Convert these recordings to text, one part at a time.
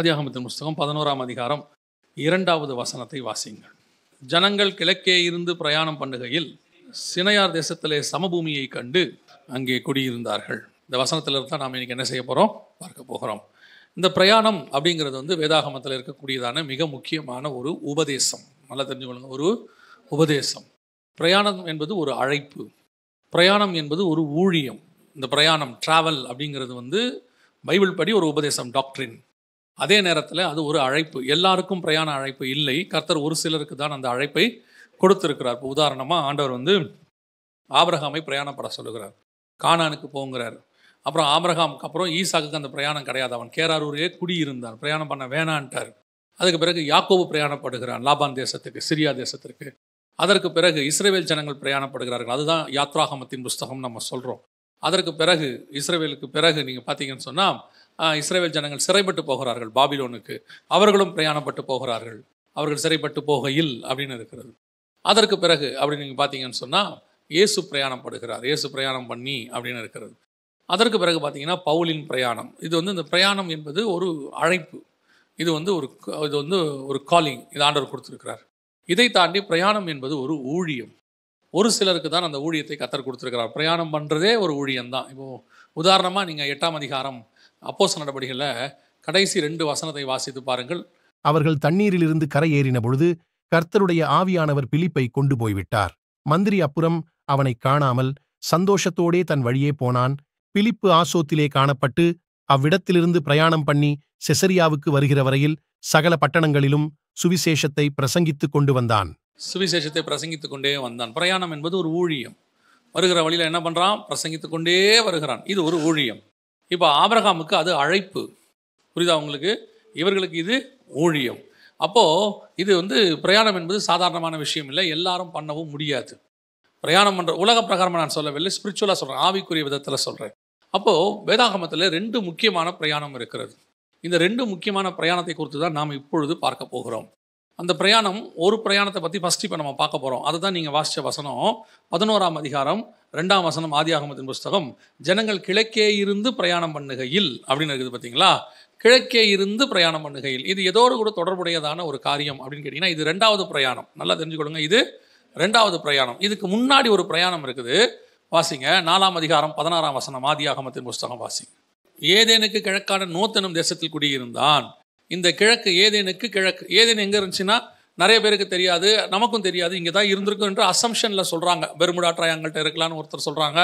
ஆதியாகமத்தின் புஸ்தகம் 11ஆம் அதிகாரம் 2வது வசனத்தை வாசியுங்கள். ஜனங்கள் கிழக்கே இருந்து பிரயாணம் பண்ணுகையில் சினையார் தேசத்திலே சமபூமியை கண்டு அங்கே குடியிருந்தார்கள். இந்த வசனத்திலிருந்து தான் நாம் இன்னைக்கு என்ன செய்ய போகிறோம், பார்க்க போகிறோம். இந்த பிரயாணம் அப்படிங்கிறது வேதாகமத்தில் இருக்கக்கூடியதான மிக முக்கியமான ஒரு உபதேசம். நல்லா தெரிஞ்சுக்கொள்ளுங்க, ஒரு உபதேசம். பிரயாணம் என்பது ஒரு அழைப்பு, பிரயாணம் என்பது ஒரு ஊழியம். இந்த பிரயாணம் டிராவல் அப்படிங்கிறது பைபிள் படி ஒரு உபதேசம், டாக்ட்ரின். அதே நேரத்தில் அது ஒரு அழைப்பு. எல்லாருக்கும் பிரயாண அழைப்பு இல்லை. கர்த்தர் ஒரு சிலருக்கு தான் அந்த அழைப்பை கொடுத்திருக்கிறார். இப்போ உதாரணமாக ஆண்டவர் ஆபிரகாமை பிரயாணப்பட சொல்லுகிறார், கானானுக்கு போங்கிறார். அப்புறம் ஆபிரகாமுக்கு அப்புறம் ஈசாக்குக்கு அந்த பிரயாணம் கிடையாது, அவன் கேராரூரே குடியிருந்தான், பிரயாணம் பண்ண வேணான்ட்டார். அதுக்கு பிறகு யாக்கோபு பிரயாணப்படுகிறான் லாபான் தேசத்துக்கு, சிரியா தேசத்திற்கு. அதற்கு பிறகு இஸ்ரவேல் ஜனங்கள் பிரயாணப்படுகிறார்கள். அதுதான் யாத்ராகமத்தின் புஸ்தகம் நம்ம சொல்கிறோம். அதற்கு பிறகு இஸ்ரவேலுக்கு பிறகு நீங்கள் பார்த்தீங்கன்னு சொன்னால் இஸ்ரவேல் ஜனங்கள் சிறைப்பட்டு போகிறார்கள் பாபிலோனுக்கு. அவர்களும் பிரயாணப்பட்டு போகிறார்கள். அவர்கள் சிறைப்பட்டு போகையில் அப்படின்னு இருக்கிறது. அதற்கு பிறகு அப்படி நீங்கள் பார்த்தீங்கன்னு சொன்னால் இயேசு பிரயாணப்படுகிறார், இயேசு பிரயாணம் பண்ணி அப்படின்னு இருக்கிறது. அதற்கு பிறகு பார்த்தீங்கன்னா பவுலின் பிரயாணம். இது இந்த பிரயாணம் என்பது ஒரு அழைப்பு. இது ஒரு காலிங், இது ஆண்டவர் கொடுத்துருக்கிறார். இதை தாண்டி பிரயாணம் என்பது ஒரு ஊழியம். ஒரு சிலருக்கு தான் அந்த ஊழியத்தை கர்த்தர் கொடுத்துருக்கிறார். பிரயாணம் பண்ணுறதே ஒரு ஊழியம்தான். இப்போது உதாரணமாக நீங்கள் 8ஆம் அதிகாரம் அப்போஸ்தலர் நடபடிகளில் கடைசி 2 வசனத்தை வாசித்து பாருங்கள். அவர்கள் தண்ணீரிலிருந்து கரை ஏறின பொழுது கர்த்தருடைய ஆவியானவர் பிலிப்பை கொண்டு போய்விட்டார். மந்திரி அப்புறம் அவனை காணாமல் சந்தோஷத்தோடே தன் வழியே போனான். பிலிப்பு ஆசோத்திலே காணப்பட்டு அவ்விடத்திலிருந்து பிரயாணம் பண்ணி செசரியாவுக்கு வருகிற வரையில் சகல பட்டணங்களிலும் சுவிசேஷத்தை பிரசங்கித்துக் கொண்டு வந்தான். சுவிசேஷத்தை பிரசங்கித்துக் கொண்டே வந்தான். பிரயாணம் என்பது ஒரு ஊழியம். வருகிற வழியில் என்ன பண்ணுறான், பிரசங்கித்துக் கொண்டே வருகிறான். இது ஒரு ஊழியம். இப்போ ஆபிரகாமுக்கு அது அழைப்பு, புரியுதா உங்களுக்கு? இவர்களுக்கு இது ஊழியம். அப்போது இது பிரயாணம் என்பது சாதாரணமான விஷயம் இல்லை, எல்லாரும் பண்ணவும் முடியாது. பிரயாணம் பண்ணுற உலக பிரகாரமாக நான் சொல்லவில்லை, ஸ்பிரிச்சுவலாக சொல்கிறேன், ஆவிக்குரிய விதத்தில் சொல்கிறேன். அப்போது வேதாகமத்தில் 2 முக்கியமான பிரயாணம் இருக்கிறது. இந்த 2 முக்கியமான பிரயாணத்தை குறித்து தான் நாம் இப்பொழுது பார்க்க போகிறோம். அந்த பிரயாணம், ஒரு பிரயாணத்தை பற்றி ஃபஸ்ட் இப்போ நம்ம பார்க்க போகிறோம். அதுதான் நீங்கள் வாசித்த வசனம் 11ஆம் அதிகாரம் 2ஆம் வசனம் ஆதியாகமத்தின் புஸ்தகம். ஜனங்கள் கிழக்கே இருந்து பிரயாணம் பண்ணுகையில் அப்படின்னு இருக்குது, பார்த்தீங்களா? கிழக்கே இருந்து பிரயாணம் பண்ணுகையில். இது எதோடு கூட தொடர்புடையதான ஒரு காரியம் அப்படின்னு கேட்டிங்கன்னா இது 2வது பிரயாணம். நல்லா தெரிஞ்சுக்கொள்ளுங்க, இது 2வது பிரயாணம். இதுக்கு முன்னாடி ஒரு பிரயாணம் இருக்குது. வாசிங்க 4ஆம் அதிகாரம் 16ஆம் வசனம் ஆதியாகமத்தின் புஸ்தகம் வாசிங்க. ஏதேனுக்கு கிழக்கான நோத் எனும் தேசத்தில் குடியிருந்தான். இந்த கிழக்கு, ஏதேனுக்கு கிழக்கு. ஏதேன் எங்கே இருந்துச்சுன்னா நிறைய பேருக்கு தெரியாது, நமக்கும் தெரியாது. இங்கே தான் இருந்திருக்கும் என்று அசம்ஷனில் சொல்கிறாங்க. பெர்முடா ட்ரையாங்கிள்கிட்ட இருக்கலாம்னு ஒருத்தர் சொல்கிறாங்க.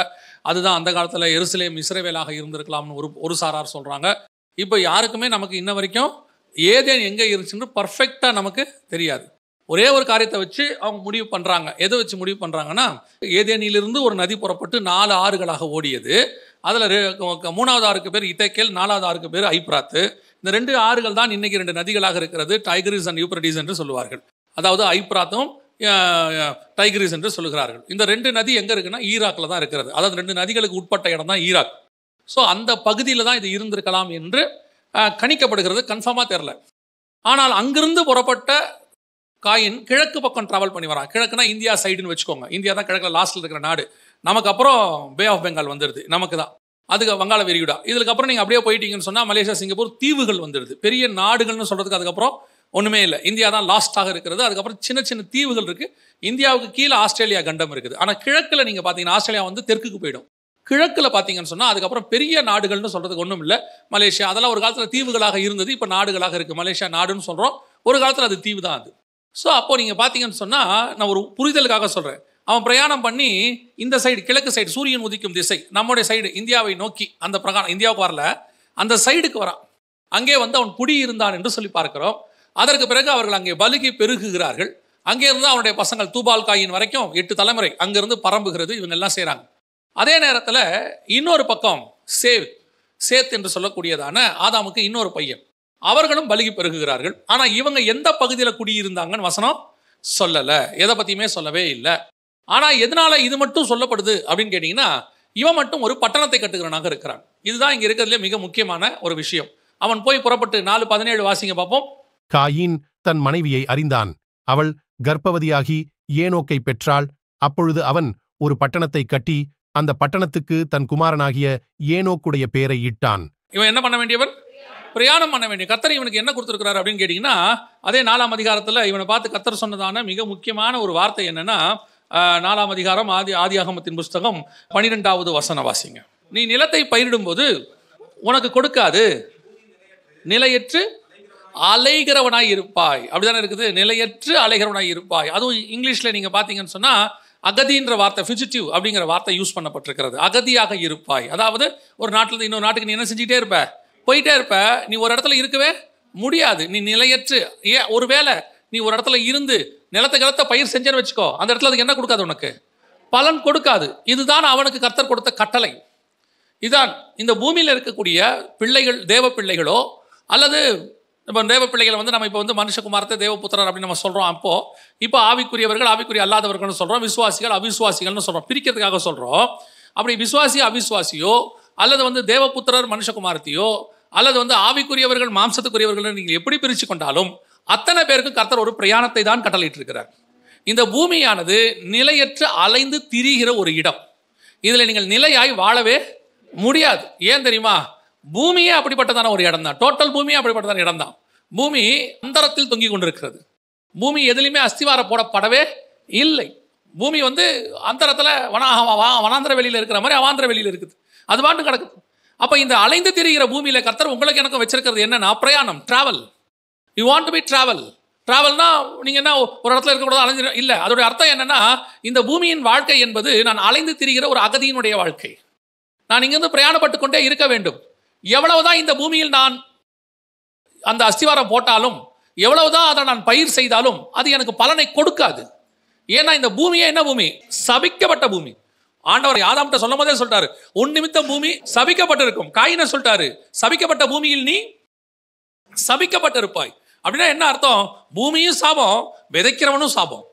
அதுதான் அந்த காலத்தில் எருசலேம் இஸ்ரவேலாக இருந்திருக்கலாம்னு ஒரு சாரார் சொல்கிறாங்க. இப்போ யாருக்குமே நமக்கு இன்ன வரைக்கும் ஏதேன் எங்கே இருந்துச்சுன்னு பர்ஃபெக்டாக நமக்கு தெரியாது. ஒரே ஒரு காரியத்தை வச்சு அவங்க முடிவு பண்ணுறாங்க. எதை வச்சு முடிவு பண்ணுறாங்கன்னா, ஏதேனிலிருந்து ஒரு நதி புறப்பட்டு 4 ஆறுகளாக ஓடியது. அதில் 3வது ஆறுக்கு பேர் இத்தேக்கேல், 4வது ஆறுக்கு பேர் ஐப்ராத்து. இந்த 2 ஆறுகள் தான் இன்றைக்கி 2 நதிகளாக இருக்கிறது. டைக்ரிஸ் அண்ட் யூப்ரடிஸ் என்று சொல்லுவார்கள். அதாவது ஐப்ராத்தும் டைக்ரிஸ் என்று சொல்லுகிறார்கள். இந்த 2 நதி எங்கே இருக்குன்னா ஈராக்கில் தான் இருக்கிறது. அதாவது 2 நதிகளுக்கு உட்பட்ட இடம் தான் ஈராக். ஸோ அந்த பகுதியில் தான் இது இருந்திருக்கலாம் என்று கணிக்கப்படுகிறது. கன்ஃபார்மாக தெரில. ஆனால் அங்கிருந்து புறப்பட்ட காயின் கிழக்கு பக்கம் ட்ராவல் பண்ணி வரான். கிழக்குனா இந்தியா சைடுன்னு வச்சுக்கோங்க. இந்தியா தான் கிழக்கில் லாஸ்ட்டில் இருக்கிற நாடு. நமக்கு அப்புறம் பே ஆஃப் பெங்கால் வந்துடுது, நமக்கு தான். அதுக்கு வங்காள விரிகுடா. இதுக்கப்புறம் நீங்கள் அப்படியே போயிட்டீங்கன்னு சொன்னால் மலேசியா, சிங்கப்பூர் தீவுகள் வந்துடுது. பெரிய நாடுகள்னு சொல்கிறதுக்கு அதுக்கப்புறம் ஒன்றுமே இல்லை. இந்தியா தான் லாஸ்ட்டாக இருக்கிறது. அதுக்கப்புறம் சின்ன சின்ன தீவுகள் இருக்குது. இந்தியாவுக்கு கீழே ஆஸ்திரேலியா கண்டம் இருக்குது. ஆனால் கிழக்கில் நீங்கள் பார்த்தீங்கன்னா ஆஸ்திரேலியா தெற்குக்கு போயிடும். கிழக்கில் பார்த்தீங்கன்னு சொன்னால் அதுக்கப்புறம் பெரிய நாடுகள்னு சொல்கிறதுக்கு ஒன்றும் இல்லை. மலேசியா அதெல்லாம் ஒரு காலத்தில் தீவுகளாக இருந்தது, இப்போ நாடுகளாக இருக்குது. மலேசியா நாடுன்னு சொல்கிறோம், ஒரு காலத்தில் அது தீவு தான் அது. ஸோ அப்போது நீங்கள் பார்த்தீங்கன்னு சொன்னால், நான் ஒரு புரிதலுக்காக சொல்கிறேன், அவன் பிரயாணம் பண்ணி இந்த சைடு, கிழக்கு சைடு, சூரியன் உதிக்கும் திசை, நம்முடைய சைடு இந்தியாவை நோக்கி, அந்த பிரகாரம் இந்தியாவுக்கு வரல, அந்த சைடுக்கு வரான். அங்கே அவன் குடியிருந்தான் என்று சொல்லி பார்க்கிறோம். அதற்கு பிறகு அவர்கள் அங்கே பலுகி பெருகுகிறார்கள். அங்கே இருந்து அவனுடைய பசங்கள் தூபால் காயின் வரைக்கும் 8 தலைமுறை அங்கிருந்து பரம்புகிறது. இவங்க எல்லாம் செய்கிறாங்க. அதே நேரத்தில் இன்னொரு பக்கம் சேத் என்று சொல்லக்கூடியதான ஆதாமுக்கு இன்னொரு பையன், அவர்களும் பலுகி பெருகுகிறார்கள். ஆனால் இவங்க எந்த பகுதியில் குடியிருந்தாங்கன்னு வசனம் சொல்லலை, எதை பற்றியுமே சொல்லவே இல்லை. ஆனால் எதனால இது மட்டும் சொல்லப்படுது அப்படின்னு கேட்டிங்கன்னா, இவன் மட்டும் ஒரு பட்டணத்தை கட்டுகிறவனாக இருக்கிறான். இதுதான் இங்கே இருக்கிறதுலே மிக முக்கியமான ஒரு விஷயம். அவன் போய் புறப்பட்டு 4:17 வாசிங்க பார்ப்போம். காயின் தன் மனைவியை அறிந்தான். அவள் கர்ப்பவதியாகி ஏனோக்கை பெற்றாள். அப்பொழுது அவன் ஒரு பட்டணத்தை கட்டி அந்த பட்டணத்துக்கு தன் குமாரனாகிய ஏனோக்குடைய பெயரை இட்டான். இவன் என்ன பண்ண வேண்டியவன்? பிரயாணம் பண்ண வேண்டிய கர்த்தர் இவனுக்கு என்ன கொடுத்துருக்கிறார் அப்படின்னு கேட்டிங்கன்னா, அதே 4ஆம் அதிகாரத்தில் இவனை பார்த்து கர்த்தர் சொன்னதான மிக முக்கியமான ஒரு வார்த்தை என்னன்னா, 4ஆம் அதிகாரம் ஆதியாகமத்தின் புஸ்தகம் 12வது வசனம் வாசிங்க. நீ நிலத்தை பயிரிடும்போது உனக்கு கொடுக்காது, நிலையற்று அலைகிறவனாய் இருப்பாய். அப்படிதானே இருக்குது, நிலையற்று அலைகிறவனாய் இருப்பாய். அதுவும் இங்கிலீஷில் நீங்கள் பார்த்தீங்கன்னு சொன்னால் அகதின்ற வார்த்தை, ஃபியூஜிட்டிவ் அப்படிங்கிற வார்த்தை யூஸ் பண்ணப்பட்டிருக்கிறது. அகதியாக இருப்பாய். அதாவது ஒரு நாட்டில் இன்னொரு நாட்டுக்கு நீ என்ன செஞ்சுட்டே இருப்ப, போயிட்டே இருப்ப. நீ ஒரு இடத்துல இருக்கவே முடியாது. நீ நிலையற்று, ஒருவேளை நீ ஒரு இடத்துல இருந்து நிலத்தை பயிர் செஞ்சேன்னு வச்சுக்கோ, அந்த இடத்துல அதுக்கு என்ன கொடுக்காது, உனக்கு பலன் கொடுக்காது. இதுதான் அவனுக்கு கர்த்தர் கொடுத்த கட்டளை. இதுதான் இந்த பூமியில் இருக்கக்கூடிய பிள்ளைகள், தேவ பிள்ளைகளோ அல்லது இப்போ தேவ பிள்ளைகளை நம்ம இப்போ மனுஷகுமாரத்தை தேவபுத்திரர் அப்படின்னு நம்ம சொல்கிறோம். இப்போ ஆவிக்குரியவர்கள், ஆவிக்குரிய அல்லாதவர்கள்னு சொல்கிறோம், விசுவாசிகள் அவிசுவாசிகள்னு சொல்கிறோம், பிரிக்கிறதுக்காக சொல்கிறோம். அப்படி விசுவாசி அவிசுவாசியோ அல்லது தேவபுத்திரர் மனுஷகுமாரத்தையோ அல்லது ஆவிக்குரியவர்கள் மாம்சத்துக்குரியவர்கள் நீங்கள் எப்படி பிரித்து கொண்டாலும் அத்தனை பேருக்கு கர்த்தர் ஒரு பிரயாணத்தை தான் கட்டளையிட்டு இருக்கிறார். இந்த பூமியானது நிலையற்று அலைந்து திரிகிற ஒரு இடம். இதில் நீங்கள் நிலையாய் வாழவே முடியாது. ஏன் தெரியுமா? பூமியே அப்படிப்பட்டதான ஒரு இடம் தான். டோட்டல் பூமியே அப்படிப்பட்டதான இடம் தான். பூமி அந்தரத்தில் தொங்கிக் கொண்டிருக்கிறது. பூமி எதுலையுமே அஸ்திவாரம் போடப்படவே இல்லை. பூமி அந்தரத்தில் வனாந்திர வெளியில் இருக்கிற மாதிரி அவாந்திர வெளியில் இருக்குது. அது பாட்டு கிடக்குது. அப்போ இந்த அலைந்து திரிகிற பூமியில் கர்த்தர் உங்களுக்கு எனக்கும் வச்சிருக்கிறது என்னன்னா பிரயாணம், travel. You want to be travel. டிராவல்னா நீங்கள் என்ன ஒரு இடத்துல இருக்கக்கூடாது, அலைஞ்சு இல்லை. அதோடைய அர்த்தம் என்னன்னா, இந்த பூமியின் வாழ்க்கை என்பது நான் அலைந்து திரிகிற ஒரு அகதியினுடைய வாழ்க்கை. நான் இங்கிருந்து பிரயாணப்பட்டு கொண்டே இருக்க வேண்டும். எவ்வளவுதான் இந்த பூமியில் நான் அந்த அஸ்திவாரம் போட்டாலும், எவ்வளவுதான் அதை நான் பயிர் செய்தாலும் அது எனக்கு பலனை கொடுக்காது. ஏன்னா இந்த பூமியே என்ன பூமி? சபிக்கப்பட்ட பூமி. ஆண்டவர் ஆதாம்கிட்ட சொல்லும் போதே சொல்லிட்டாரு, உன் நிமித்தம் பூமி சபிக்கப்பட்டிருக்கும். காயினை சொல்லிட்டாரு, சபிக்கப்பட்ட பூமியில் நீ சபிக்கப்பட்டிருப்பாய். அப்படின்னா என்ன அர்த்தம்? பூமியும் சாபம், விதைக்கிறவனும் சாபம்.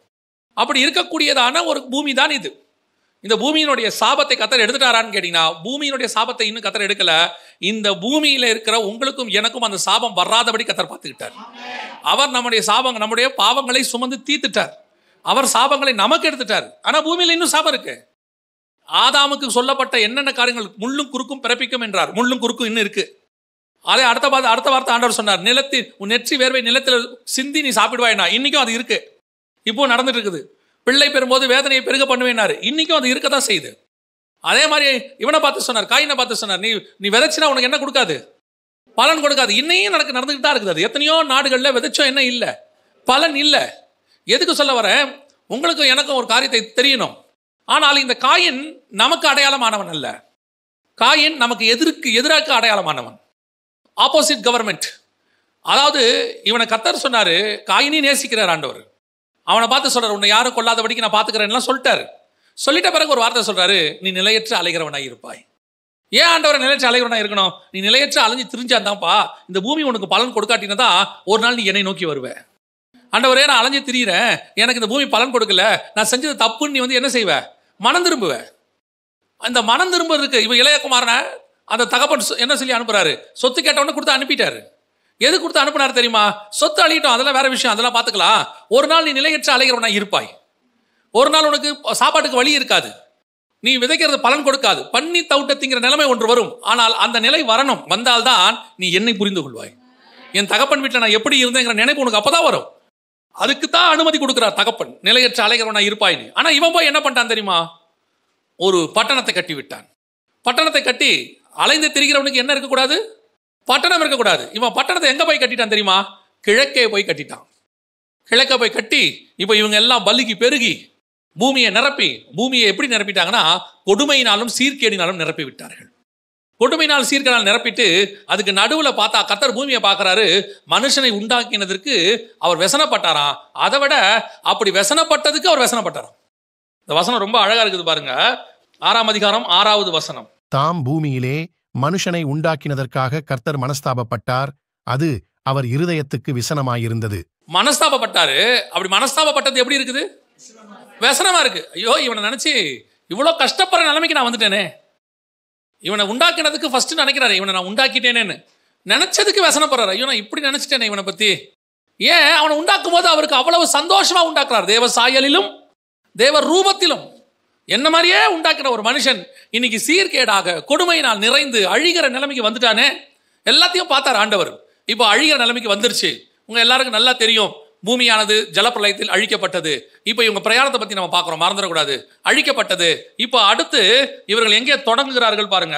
அப்படி இருக்கக்கூடியதான ஒரு பூமி தான் இது. இந்த பூமியினுடைய சாபத்தை கர்த்தர் எடுத்துட்டாரான்னு கேட்டீங்கன்னா, பூமியினுடைய சாபத்தை இன்னும் கர்த்தர் எடுக்கல. இந்த பூமியில இருக்கிற உங்களுக்கும் எனக்கும் அந்த சாபம் வராதபடி கர்த்தர் பார்த்துக்கிட்டார். அவர் நம்முடைய பாவங்களை சுமந்து தீர்த்துட்டார். அவர் சாபங்களை நமக்கு எடுத்துட்டார். ஆனா பூமியில இன்னும் சாபம் இருக்கு. ஆதாமுக்கு சொல்லப்பட்ட என்னென்ன காரியங்கள் முள்ளும் குறுக்கும் பிறப்பிக்கும் என்றார். முள்ளும் குறுக்கும் இன்னும் இருக்கு. அதே அடுத்த வார்த்தை ஆண்டவர் சொன்னார், உன் நெற்றி வேர்வை நிலத்தில் சிந்தி நீ சாப்பிடுவாய்னா. இன்னைக்கும் அது இருக்கு. இப்போ நடந்துட்டு இருக்குது. பிள்ளை பெறும்போது வேதனையை பெருக பண்ணுவேனாரு. இன்னைக்கும் அது இருக்கதான் செய்யுது. அதே மாதிரி இவனை பார்த்து சொன்னார், காயினை பார்த்து சொன்னார், நீ விதைச்சினா உனக்கு என்ன கொடுக்காது? பலன் கொடுக்காது. இன்னையும் நடந்துகிட்டு தான் இருக்குது. அது எத்தனையோ நாடுகளில் விதைச்சோம், என்ன இல்லை, பலன் இல்லை. எதுக்கு சொல்ல வரேன்? உங்களுக்கும் எனக்கும் ஒரு காரியத்தை தெரியணும். ஆனால் இந்த காயின் நமக்கு அடையாளமானவன் அல்ல. காயின் நமக்கு எதிராக அடையாளமானவன். Opposite government. அதாவது இவனை கர்த்தர் சொன்னாரு, காயினி நேசிக்கிறார் ஆண்டவர். அவனை பார்த்து சொல்றாரு, உன்னை யாரும் கொள்ளாதபடிக்கு நான் பார்த்துக்கிறேன்லாம் சொல்லிட்டாரு. சொல்லிட்ட பிறகு ஒரு வார்த்தை சொல்றாரு, நீ நிலையற்ற அலைகிறவனாய் இருப்பாய். ஏன் ஆண்டவர் நிலையற்ற அலைகிறவனாய் இருக்கணும்? நீ நிலையற்ற அலைஞ்சு திரிஞ்சாந்தான்ப்பா இந்த பூமி உனக்கு பலன் கொடுக்காட்டினதா ஒரு நாள் நீ என்னை நோக்கி வருவேன். ஆண்டவரே, நான் அலைஞ்சு திரியிறேன், எனக்கு இந்த பூமி பலன் கொடுக்கல, நான் செஞ்சது தப்புன்னு நீ என்ன செய்வ? மனம் திரும்புவ. அந்த மனம் திரும்புறதுக்கு இவன் இளையகுமாரனை அந்த தகப்பன் என்ன சொல்லி அனுப்புறாரு? சொத்து கேட்டவொன்னு கொடுத்து அனுப்பிட்டாரு. எது கொடுத்து அனுப்புனாரு தெரியுமா? சொத்து அழிட்டோம், அதெல்லாம் வேற விஷயம், அதெல்லாம் பார்த்துக்கலாம். ஒரு நாள் நீ நிலையற்ற அலைகிறவனா இருப்பாய். ஒரு நாள் உனக்கு சாப்பாட்டுக்கு வழி இருக்காது. நீ விதைக்கிறது பலன் கொடுக்காது. பண்ணி தவிட்டத்திங்கிற நிலைமை ஒன்று வரும். ஆனால் அந்த நிலை வரணும். வந்தால்தான் நீ என்னை புரிந்து கொள்வாய். என் தகப்பன் வீட்டில் நான் எப்படி இருந்தேங்கிற நினைப்பு உனக்கு அப்பதான் வரும். அதுக்கு தான் அனுமதி கொடுக்கிறார் தகப்பன், நிலையற்ற அலைகிறவனா இருப்பாயின்னு. ஆனா இவன் போய் என்ன பண்ணிட்டான் தெரியுமா? ஒரு பட்டணத்தை கட்டி விட்டான். பட்டணத்தை கட்டி அலைந்து திரிகிறவனுக்கு என்ன இருக்கக்கூடாது? பட்டணம் இருக்கக்கூடாது. இவன் பட்டணத்தை எங்க போய் கட்டிட்டான் தெரியுமா? கிழக்கே போய் கட்டிட்டான். கிழக்க போய் கட்டி இப்போ இவங்க எல்லாம் பல்லிக்கு பெருகி பூமியை நிரப்பி, பூமியை எப்படி நிரப்பிட்டாங்கன்னா கொடுமையினாலும் சீர்கேடினாலும் நிரப்பி விட்டார்கள். கொடுமையினால் சீர்கேடால் நிரப்பிட்டு அதுக்கு நடுவில் பார்த்தா கர்த்தர் பூமியை பார்க்குறாரு, மனுஷனை உண்டாக்கினதற்கு அவர் व्यसனப்பட்டாராம். அதை விட அப்படி व्यसனப்பட்டதுக்கு அவர் व्यसனப்பட்டாராம். இந்த வசனம் ரொம்ப அழகா இருக்குது பாருங்க. 6ஆம் அதிகாரம் 6வது வசனம். தாம் பூமியிலே மனுஷனை உண்டாக்கினதற்காக கர்த்தர் மனஸ்தாபப்பட்டார், அது அவர் இருதயத்துக்கு விசனமாயிருந்தது. மனஸ்தாபப்பட்டாரு. அப்படி மனஸ்தாபப்பட்டது எப்படி இருக்குது? விசனமா இருக்கு. ஐயோ, இவனை நினைச்சு இவ்வளோ கஷ்டப்படுற நிலைமைக்கு நான் வந்துட்டேனே. இவனை உண்டாக்கினதுக்கு ஃபர்ஸ்ட் நினைக்கிறாரு, இவனை நான் உண்டாக்கிட்டேனேன்னு. நினைச்சதுக்கு விசனப்படுறாரு. ஐயோ, நான் இப்படி நினைச்சிட்டேனே இவனை பத்தி. ஏன்? அவனை உண்டாக்கும் போது அவருக்கு அவ்வளவு சந்தோஷமா உண்டாக்குறார். தேவ சாயலிலும் தேவ ரூபத்திலும் என்ன மாதிரியே உண்டாக்கிற ஒரு மனுஷன் இன்னைக்கு சீர்கேடாக கொடுமையினால் நிறைந்து அழிகிற நிலைமைக்கு வந்துட்டானே. எல்லாத்தையும் பார்த்தார் ஆண்டவர். இப்போ அழிகிற நிலைமைக்கு வந்துருச்சு. உங்க எல்லாருக்கும் நல்லா தெரியும், பூமியானது ஜலப்பிரளயத்தில் அழிக்கப்பட்டது. இப்போ இவங்க பிரயாணத்தை பத்தி நம்ம பார்க்கிறோம், மறந்துடக்கூடாது. அழிக்கப்பட்டது. இப்போ அடுத்து இவர்கள் எங்கே தொடங்குகிறார்கள் பாருங்க.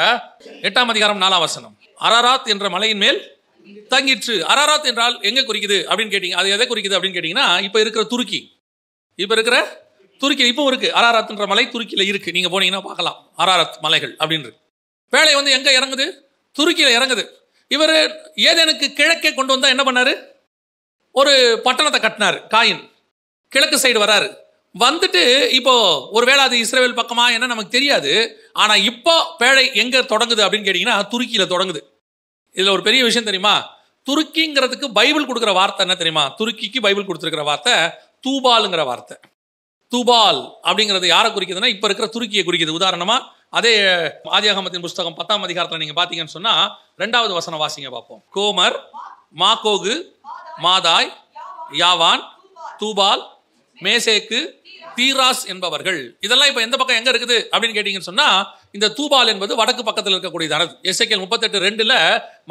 8ஆம் அதிகாரம் 4ஆம் வசனம். அரராத் என்ற மலையின் மேல் தங்கிற்று. அரராத் என்றால் எங்க குறிக்குது அப்படின்னு கேட்டீங்க, அது எதை குறிக்குது அப்படின்னு கேட்டீங்கன்னா, இப்போ இருக்கிற துருக்கி. இப்போ இருக்கிற துருக்கி இப்போ இருக்கு. அரராத் என்ற மலை துருக்கியில இருக்கு. நீங்க போனீங்கன்னா பார்க்கலாம் அரராத் மலைகள் அப்படின்னு. வேலை வந்து எங்க இறங்குது? துருக்கியில இறங்குது. இவர் ஏதேனுக்கு கிழக்கே கொண்டு வந்தா என்ன பண்ணாரு? ஒரு பட்டணத்தை கட்டினார். காயின் கிழக்கு சைடு வராரு. வந்துட்டு இப்போ ஒருவேளை அது இஸ்ரேல் பக்கமா என்ன நமக்கு தெரியாது. ஆனா இப்போ பேழை எங்க தொடங்குது அப்படின்னு கேட்டீங்கன்னா துருக்கியில தொடங்குது. இதுல ஒரு பெரிய விஷயம் தெரியுமா? துருக்கிங்கிறதுக்கு பைபிள் கொடுக்குற வார்த்தை என்ன தெரியுமா? துருக்கிக்கு பைபிள் கொடுத்துருக்கிற வார்த்தை தூபாலுங்கிற வார்த்தை. தூபால் அப்படிங்கிறது யாரை குறிக்குதுன்னா இப்ப இருக்கிற துருக்கியை குறிக்குது. உதாரணமா அதே ஆதியாகமத்தின் புஸ்தகம் 10ஆம் அதிகாரத்தில் நீங்க பாத்தீங்கன்னு சொன்னா 2வது வசனம் வாசிங்க பார்ப்போம். கோமர், மாகோகு, மாதாய், யாவான், தூபால், மேசேக்கு, தீராஸ் என்பவர்கள். இதெல்லாம் இப்ப எந்த பக்கம் எங்க இருக்குது அப்படின்னு கேட்டீங்கன்னு சொன்னா, இந்த தூபால் என்பது வடக்கு பக்கத்தில் இருக்கக்கூடியதானது. எசேக்கியேல் 38:2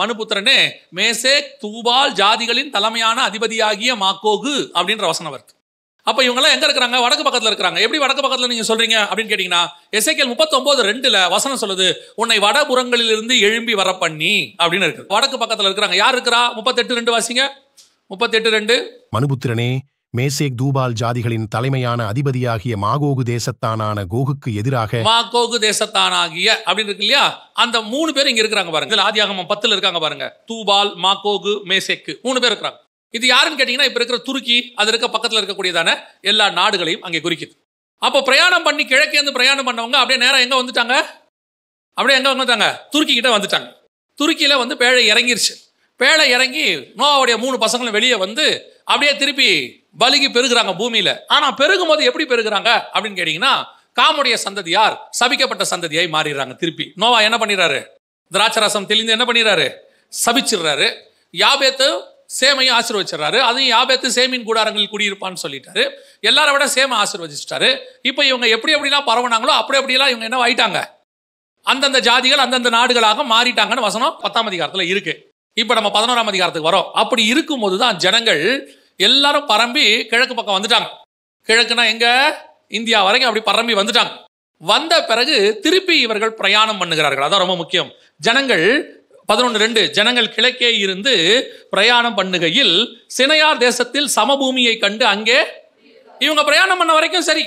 மனுபுத்திரனே, மேசேக் தூபால் ஜாதிகளின் தலைமையான அதிபதியாகிய மாகோகு அப்படின்ற வசனம் வருது. அப்ப இவங்க எல்லாம் எங்க இருக்கிறாங்க? வடக்கு பக்கத்துல இருக்கிறாங்க. எப்படி வடக்கு பக்கத்துல நீங்க சொல்றீங்க அப்படின்னு கேட்டீங்கன்னா, எசேக்கியேல் 39:2 வசனம் சொல்லுது, உன்னை வடபுறங்களில் இருந்து எழும்பி வர பண்ணி அப்படின்னு இருக்கு. வடக்கு பக்கத்துல இருக்கிறாங்க. யார் இருக்கிறா? 38:2 வாசிங்க. 38:2. மனுபுத்திரனே, மேசேக் தூபால் ஜாதிகளின் தலைமையான அதிபதியாகிய மாகோகு தேசத்தானான கோகுக்கு எதிராக, மாகோகு தேசத்தானாகிய அப்படின்னு இருக்கு இல்லையா? அந்த 3 பேர் இங்க இருக்கிறாங்க பாருங்க. இதுல ஆதியாகமம் 10 இருக்காங்க பாருங்க. தூபால், மாகோகு, மேசேக்கு 3 பேர் இருக்கிறாங்க. இது யாருன்னு கேட்டீங்கன்னா இப்ப இருக்கிற துருக்கி, அது இருக்க பக்கத்துல இருக்கக்கூடியதான எல்லா நாடுகளையும் அங்கே குறிக்குது. அப்போ பிரயாணம் பண்ணி கிழக்கே இருந்து பிரயாணம் பண்ணவங்க அப்படியே நேரம் எங்க வந்துட்டாங்க? அப்படியே எங்க வந்துட்டாங்க? துருக்கி கிட்ட வந்துட்டாங்க. துருக்கியில வந்து பேழை இறங்கிருச்சு. பேழை இறங்கி நோவாவுடைய 3 பசங்களும் வெளியே வந்து அப்படியே திருப்பி பலுகி பெருகுறாங்க பூமியில. ஆனா பெருகும் போது எப்படி பெருகுறாங்க அப்படின்னு கேட்டீங்கன்னா, காமுடைய சந்ததியார் சபிக்கப்பட்ட சந்ததியாய் மாறிடுறாங்க. திருப்பி நோவா என்ன பண்ணிடுறாரு? திராட்சரசம் தெளிந்து என்ன பண்ணிடுறாரு? சபிச்சிடுறாரு. யாபேத்து சேமையும் ஆசீர்வதிச்சிடறாரு. அதையும் யாபேத்து சேமின் கூடாரங்களில் குடியிருப்பான்னு சொல்லிட்டாரு. எல்லாரை விட சேம ஆசீர்வதிச்சிட்டாரு. இப்போ இவங்க எப்படி எப்படிலாம் பரவனாங்களோ அப்படியெல்லாம் இவங்க என்ன ஆயிட்டாங்க? அந்தந்த ஜாதிகள் அந்தந்த நாடுகளாக மாறிட்டாங்கன்னு வசனம் 10ஆம் அதிகாரத்துல இருக்கு. இப்ப நம்ம 11ஆம் அதிகாரத்துக்கு வரோம். அப்படி இருக்கும் போதுதான் ஜனங்கள் எல்லாரும் பரம்பி கிழக்கு பக்கம் வந்துட்டாங்க. கிழக்குனா எங்க? இந்தியா வரைக்கும் அப்படி பரம்பி வந்துட்டாங்க. வந்த பிறகு திருப்பி இவர்கள் பிரயாணம் பண்ணுகிறார்கள். அதான் ரொம்ப முக்கியம். ஜனங்கள் 11:2 ஜனங்கள் கிழக்கே இருந்து பிரயாணம் பண்ணுகையில் சினையார் தேசத்தில் சமபூமியை கண்டு அங்கே இவங்க பிரயாணம் பண்ண வரைக்கும் சரி,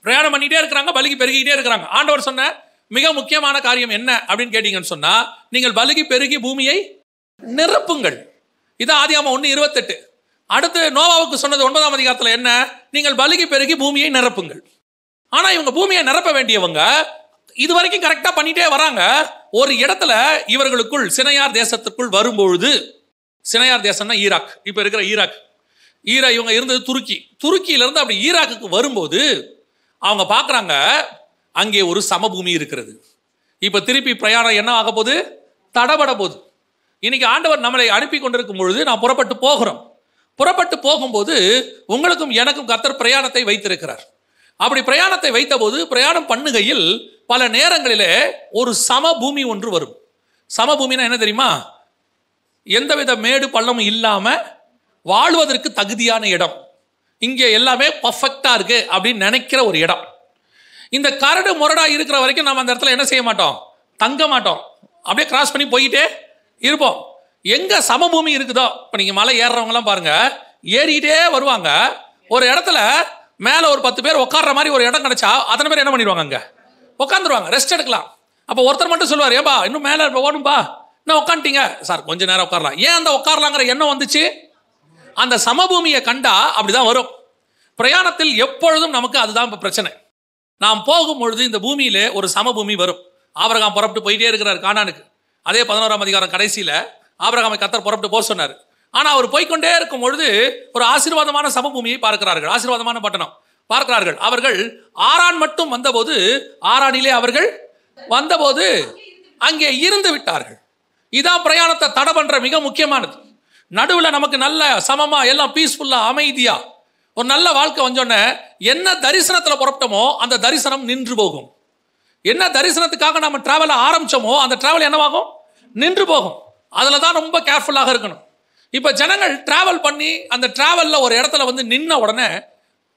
பிரயாணம் பண்ணிட்டே இருக்கிறாங்க, பலுகி பெருகிட்டே இருக்கிறாங்க. ஆண்டவர் சொன்ன மிக முக்கியமான காரியம் என்ன அப்படின்னு கேட்டீங்கன்னு சொன்னா, நீங்கள் பலுகி பெருகி பூமியை நிரப்புங்கள். இது ஆதியாகமம் 1:28. அடுத்து நோவாவுக்கு சொன்னது 9ஆம் அதிகாரத்தில் என்ன? நீங்கள் பலுகி பெருகி பூமியை நிரப்புங்கள். ஆனா இவங்க பூமியை நிரப்ப வேண்டியவங்க இது வரைக்கும் கரெக்டா பண்ணிட்டே வராங்க. ஒரு இடத்துல இவர்களுக்குள் சினையார் தேசத்துக்குள் வரும்பொழுது, சினையார் தேசம்னா ஈராக், இப்ப இருக்கிற ஈராக். இவங்க இருந்தது துருக்கி. துருக்கியில இருந்து அப்படி ஈராக்குக்கு வரும்போது அவங்க பார்க்குறாங்க அங்கே ஒரு சமபூமி இருக்கிறது. இப்ப திருப்பி பிரயாணம் என்ன ஆக போகுது? தடபட போகுது. இன்னைக்கு ஆண்டவர் நம்மளை அனுப்பி கொண்டிருக்கும் பொழுது நான் புறப்பட்டு போகிறோம். புறப்பட்டு போகும்போது உங்களுக்கும் எனக்கும் கர்த்தர் பிரயாணத்தை வைத்திருக்கிறார். அப்படி பிரயாணத்தை வைத்த போது பிரயாணம் பண்ணுகையில் பல நேரங்களிலே ஒரு சமபூமி ஒன்று வரும். சமபூமினா என்ன தெரியுமா? எந்தவித மேடு பள்ளமும் இல்லாம வாழ்வதற்கு தகுதியான இடம். இங்கே எல்லாமே பர்ஃபெக்டா இருக்கு அப்படின்னு நினைக்கிற ஒரு இடம். இந்த கரடு முரடா இருக்கிற வரைக்கும் நம்ம அந்த இடத்துல என்ன செய்ய மாட்டோம்? தங்க மாட்டோம். அப்படியே கிராஸ் பண்ணி போயிட்டே இருப்போம். எங்க சமபூமி இருக்குதோ, இப்போ நீங்க மலை ஏறுறவங்கலாம் பாருங்க, ஏறிக்கிட்டே வருவாங்க. ஒரு இடத்துல மேல ஒரு 10 பேர் உட்கார்ற மாதிரி ஒரு இடம் கிடைச்சா அத்தனை பேர் என்ன பண்ணிடுவாங்க? அங்க உட்காந்துருவாங்க, ரெஸ்ட் எடுக்கலாம். அப்போ ஒருத்தர் மட்டும் சொல்லுவார், ஏப்பா இன்னும் மேல ஓடும்பா, இன்னும் உட்காந்துட்டீங்க சார், கொஞ்ச நேரம் உட்காரலாம். ஏன் அந்த உட்காரலாங்கிற எண்ணம் வந்துச்சு? அந்த சமபூமியை கண்டா அப்படிதான் வரும். பிரயாணத்தில் எப்பொழுதும் நமக்கு அதுதான் இப்போ பிரச்சனை. நாம் போகும் பொழுது இந்த பூமியிலே ஒரு சமபூமி வரும். ஆபிரகாம் புறப்பட்டு போயிட்டே இருக்கிறார் கானானுக்கு. அதே 11ஆம் அதிகாரம் கடைசியில ஆபிரகாமை கர்த்தர் புறப்பட்டு போக சொன்னார். ஆனா அவர் போய்கொண்டே இருக்கும் பொழுது ஒரு ஆசீர்வாதமான சமபூமியை பார்க்கிறார்கள், ஆசீர்வாதமான பட்டணம் பார்க்கிறார்கள். அவர்கள் ஆரான் மட்டும் வந்தபோது, ஆரானிலே அவர்கள் வந்தபோது அங்கே இருந்து விட்டார்கள். இதான் பிரயாணத்தை தடை பண்ற மிக முக்கியமானது. நடுவில் நமக்கு நல்ல சமமா எல்லாம் பீஸ்ஃபுல்லா அமைதியா ஒரு நல்ல வாழ்க்கை வந்தோடனே என்ன தரிசனத்தில் புறப்பட்டோமோ அந்த தரிசனம் நின்று போகும். என்ன தரிசனத்துக்காக நம்ம டிராவல ஆரம்பிச்சோமோ அந்த டிராவல் என்னவாகும்? நின்று போகும். அதில் தான் ரொம்ப கேர்ஃபுல்லாக இருக்கணும். இப்போ ஜனங்கள் டிராவல் பண்ணி அந்த டிராவலில் ஒரு இடத்துல வந்து நின்ன உடனே,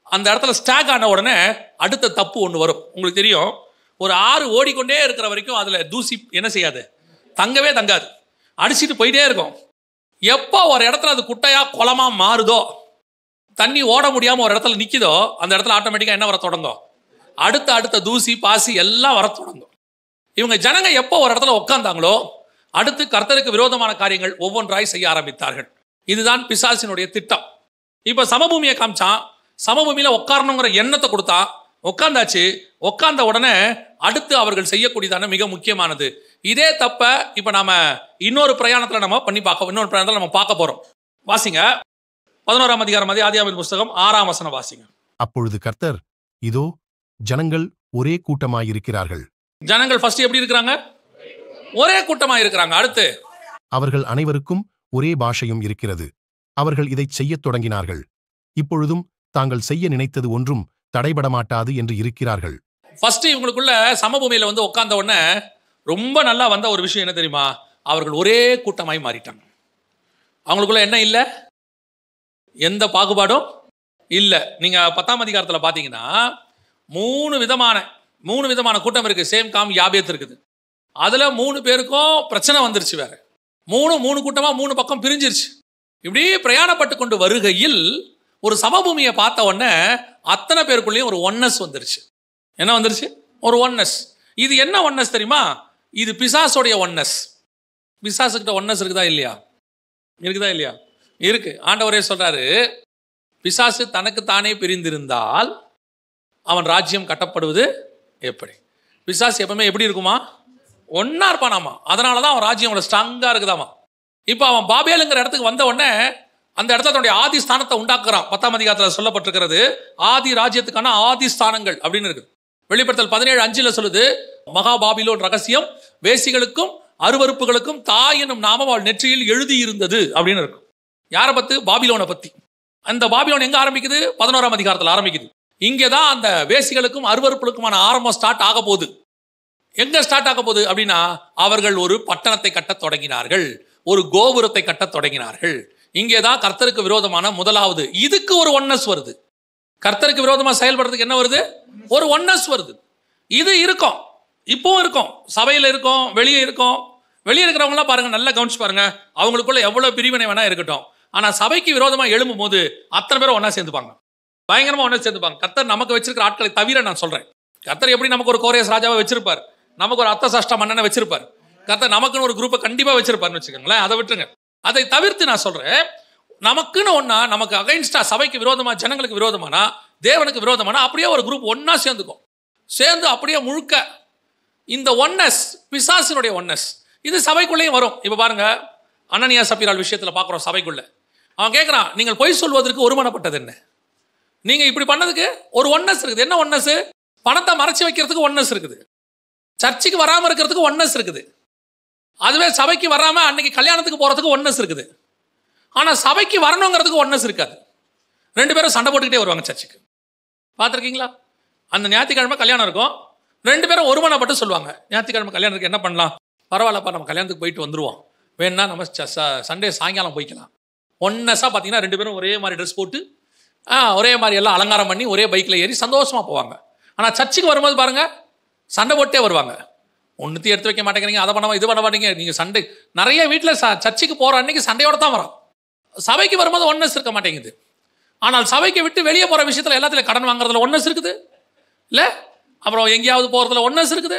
அந்த இடத்துல ஸ்டாக் ஆன உடனே அடுத்த தப்பு ஒன்று வரும். உங்களுக்கு தெரியும், ஒரு ஆறு ஓடிக்கொண்டே இருக்கிற வரைக்கும் அதில் தூசி என்ன செய்யாது, தங்கவே தங்காது, அடிச்சுட்டு போயிட்டே இருக்கும். எப்போ ஒரு இடத்துல அது குட்டையாக குளமாக மாறுதோ, தண்ணி ஓட முடியாமல் ஒரு இடத்துல நிற்கிதோ, அந்த இடத்துல ஆட்டோமேட்டிக்காக என்ன வர தொடங்கும், அடுத்த தூசி பாசி எல்லாம் வர தொடங்கும். இவங்க ஜனங்க எப்போ ஒரு இடத்துல உட்கார்ந்தாங்களோ, அடுத்து கர்த்தருக்கு விரோதமான காரியங்கள் ஒவ்வொன்றாய் செய்ய ஆரம்பித்தார்கள். இதுதான் பிசாசினுடைய திட்டம். இப்போ சமபூமியை காமிச்சான், சமபூமியில் உட்காரணுங்கிற எண்ணத்தை கொடுத்தா, உட்கார்ந்தாச்சு. உட்கார்ந்த உடனே அடுத்து அவர்கள் செய்யக்கூடியதான மிக முக்கியமானது இதே தப்ப இப்போ நாம இன்னொரு பிரயாணத்தில் நம்ம பார்க்க போறோம். வாசிங்க 11ஆம் அதிகாரம் ஆதியாகமத்தின் புஸ்தகம் 6ஆம் வசனம் வாசிங்க. அப்பொழுது கர்த்தர், இதோ ஜனங்கள் ஒரே கூட்டமாயிருக்கிறார்கள். ஜனங்கள் ஃபர்ஸ்ட் எப்படி இருக்கிறாங்க? ஒரே கூட்டமாக இருக்கிறாங்க. அடுத்து அவர்கள் அனைவருக்கும் ஒரே பாஷையும் இருக்கிறது. அவர்கள் இதைச் செய்யத் தொடங்கினார்கள். இப்பொழுதும் தாங்கள் செய்ய நினைத்தது ஒன்றும் தடைபட மாட்டாது என்று இருக்கிறார்கள். ஃபர்ஸ்ட் இவங்களுக்குள்ள சமபூமியில வந்து உட்கார்ந்த உடனே ரொம்ப நல்லா வந்த ஒரு விஷயம் என்ன தெரியுமா? அவர்கள் ஒரே கூட்டமாய் மாறிட்டாங்க. அவங்களுக்குள்ள என்ன இல்லை, எந்த பாகுபாடும் இல்லை. நீங்க 10ஆம் அதிகாரத்தில் பார்த்தீங்கன்னா மூணு விதமான கூட்டம் இருக்கு. சேம் காம் யாபேத் இருக்குது. அதுல 3 பேருக்கும் பிரச்சனை வந்துருச்சு. வேற மூணு கூட்டமா 3 பக்கம் பிரிஞ்சிருச்சு. இப்படி பிரயாணப்பட்டு கொண்டு வருகையில் ஒரு சமபூமியை பார்த்த உடனே அத்தனை பேருக்குள்ளேயும் ஒரு ஒன்னஸ் வந்துருச்சு. என்ன வந்துருச்சு? ஒரு ஒன்னஸ். இது என்ன ஒன்னஸ் தெரியுமா? இது பிசாசுடைய ஒன்னஸ். பிசாசுக்கிட்ட ஒன்னஸ் இருக்குதா இல்லையா? இருக்கு. ஆண்டவரே சொல்றாரு, பிசாசு தனக்கு தானே பிரிந்திருந்தால் அவன் ராஜ்யம் கட்டப்படுவது எப்படி? பிசாசு எப்பவுமே எப்படி இருக்குமா? ஒன்னா இருப்பானாமா. அதனாலதான் அவன் ராஜ்யம் அவ்வளவு ஸ்ட்ராங்கா இருக்குதாமா. இப்ப அவன் பாபேலுங்கிற இடத்துக்கு வந்த உடனே அந்த இடத்துல தன்னுடைய ஆதி ஸ்தானத்தை உண்டாக்குறான். 10ஆம் அதிகாரத்தில் சொல்லப்பட்டிருக்கிறது ஆதி ராஜ்யத்துக்கான ஆதி ஸ்தானங்கள் அப்படின்னு இருக்கு. வெளிப்படுத்தல் 17:5 சொல்லுது, மகா பாபிலோன் ரகசியம் வேசிகளுக்கும் அருவருப்புகளுக்கும் தாய் எனும் நாமம் அவள் நெற்றியில் எழுதி இருந்தது அப்படின்னு இருக்கும். யாரை பத்தி? பாபிலோனை பத்தி. அந்த பாபிலோன் எங்க ஆரம்பிக்குது? 11ஆம் அதிகாரத்தில் ஆரம்பிக்குது. இங்கேதான் அந்த வேசிகளுக்கும் அருவருப்புகளுக்குமான ஆரம்பம் ஸ்டார்ட் ஆக போகுது. எங்க ஸ்டார்ட் ஆக போகுது அப்படின்னா, அவர்கள் ஒரு பட்டணத்தை கட்டத் தொடங்கினார்கள், ஒரு கோபுரத்தை கட்டத் தொடங்கினார்கள். இங்கேதான் கர்த்தருக்கு விரோதமான முதலாவது இதுக்கு ஒரு ஒன்னஸ் வருது. கர்த்தருக்கு விரோதமா செயல்படுறதுக்கு என்ன வருது? ஒரு ஒன்னஸ் வருது. இது இருக்கும், இப்போ இருக்கும், சபையில இருக்கும், வெளியே இருக்கும். வெளியே இருக்கிறவங்களாம் பாருங்க, நல்லா கவனிச்சு பாருங்க, அவங்களுக்குள்ள எவ்வளவு பிரிவினை வேணா இருக்கட்டும், ஆனா சபைக்கு விரோதமா எழும்பும் போது அத்தனை பேரும் ஒன்னா சேர்ந்துப்பாங்க, பயங்கரமா ஒன்னா சேர்ந்துப்பாங்க. கர்த்தர் நமக்கு வச்சிருக்கிற ஆட்களை தவிர நான் சொல்றேன், கர்த்தர் எப்படி நமக்கு ஒரு கோரேஸ் ராஜாவை வச்சிருப்பார், நமக்கு ஒரு அர்த்த சஷ்ட மன்னனை வச்சிருப்பார், கர்த்தர் நமக்குன்னு ஒரு குரூப்பை கண்டிப்பா வச்சிருப்பாருன்னு வச்சுக்கோங்களேன். அதை விட்டுருங்க. அதை தவிர்த்து நான் சொல்றேன், நமக்குன்னு ஒன்னா, நமக்கு அகைன்ஸ்டா, சபைக்கு விரோதமா, ஜனங்களுக்கு விரோதமானா, தேவனுக்கு விரோதமானா, அப்படியே ஒரு குரூப் ஒன்னா சேர்ந்துக்கும். சேர்ந்து அப்படியே முழுக்க இந்த ஒன்னஸ், பிசாசினுடைய ஒன்னஸ், இது சபைக்குள்ளேயும் வரும். இப்ப பாருங்க, அனனியா சப்பீரால் விஷயத்துல பாக்குறோம். சபைக்குள்ள அவன் கேட்கிறான், நீங்கள் பொய் சொல்வதற்கு ஒருமனப்பட்டது என்ன? நீங்க இப்படி பண்ணதுக்கு ஒரு ஒன்னஸ் இருக்குது. என்ன ஒன்னஸ்? பணத்தை மறைச்சு வைக்கிறதுக்கு ஒன்னஸ் இருக்குது, சர்ச்சுக்கு வராம இருக்கிறதுக்கு ஒன்னஸ் இருக்குது. அதுவே சபைக்கு வராம அன்னைக்கு கல்யாணத்துக்கு போறதுக்கு ஒன்னஸ் இருக்குது. ஆனா சபைக்கு வரணுங்கிறதுக்கு ஒன்னஸ் இருக்காது. 2 பேரும் சண்டை போட்டுக்கிட்டே வருவாங்க சர்ச்சுக்கு. பார்த்துருக்கீங்களா? அந்த ஞாயிற்றுக்கிழமை கல்யாணம் இருக்கும், 2 பேரும் ஒருமனப்பட்டு சொல்லுவாங்க, ஞாயிற்றுக்கிழமை கல்யாணத்துக்கு என்ன பண்ணலாம், பரவாயில்லப்பா நம்ம கல்யாணத்துக்கு போயிட்டு வந்துருவோம், வேணா நம்ம சண்டே சாயங்காலம் போய்க்கலாம். ஒன்னஸா பார்த்தீங்கன்னா 2 பேரும் ஒரே மாதிரி ட்ரெஸ் போட்டு ஒரே மாதிரி எல்லாம் அலங்காரம் பண்ணி ஒரே பைக்கில் ஏறி சந்தோஷமா போவாங்க. ஆனால் சர்ச்சுக்கு வரும்போது பாருங்க, சண்டை போட்டே வருவாங்க. ஒன்றுத்தையும் எடுத்து வைக்க மாட்டேங்கிறீங்க, அதை பண்ண இது பண்ண மாட்டீங்க. நீங்கள் சண்டை நிறைய வீட்டில் சர்ச்சுக்கு போகிற அன்னைக்கு சண்டையோட தான் வரும். சபைக்கு வரும்போது ஒன்னஸ் இருக்க மாட்டேங்குது. ஆனால் சபைக்கு விட்டு வெளியே போகிற விஷயத்தில் எல்லாத்துலையும் கடன் வாங்குறதுல ஒன்னஸ் இருக்குது இல்லை, அப்புறம் எங்கேயாவது போகிறதுல ஒன்னஸ் இருக்குது.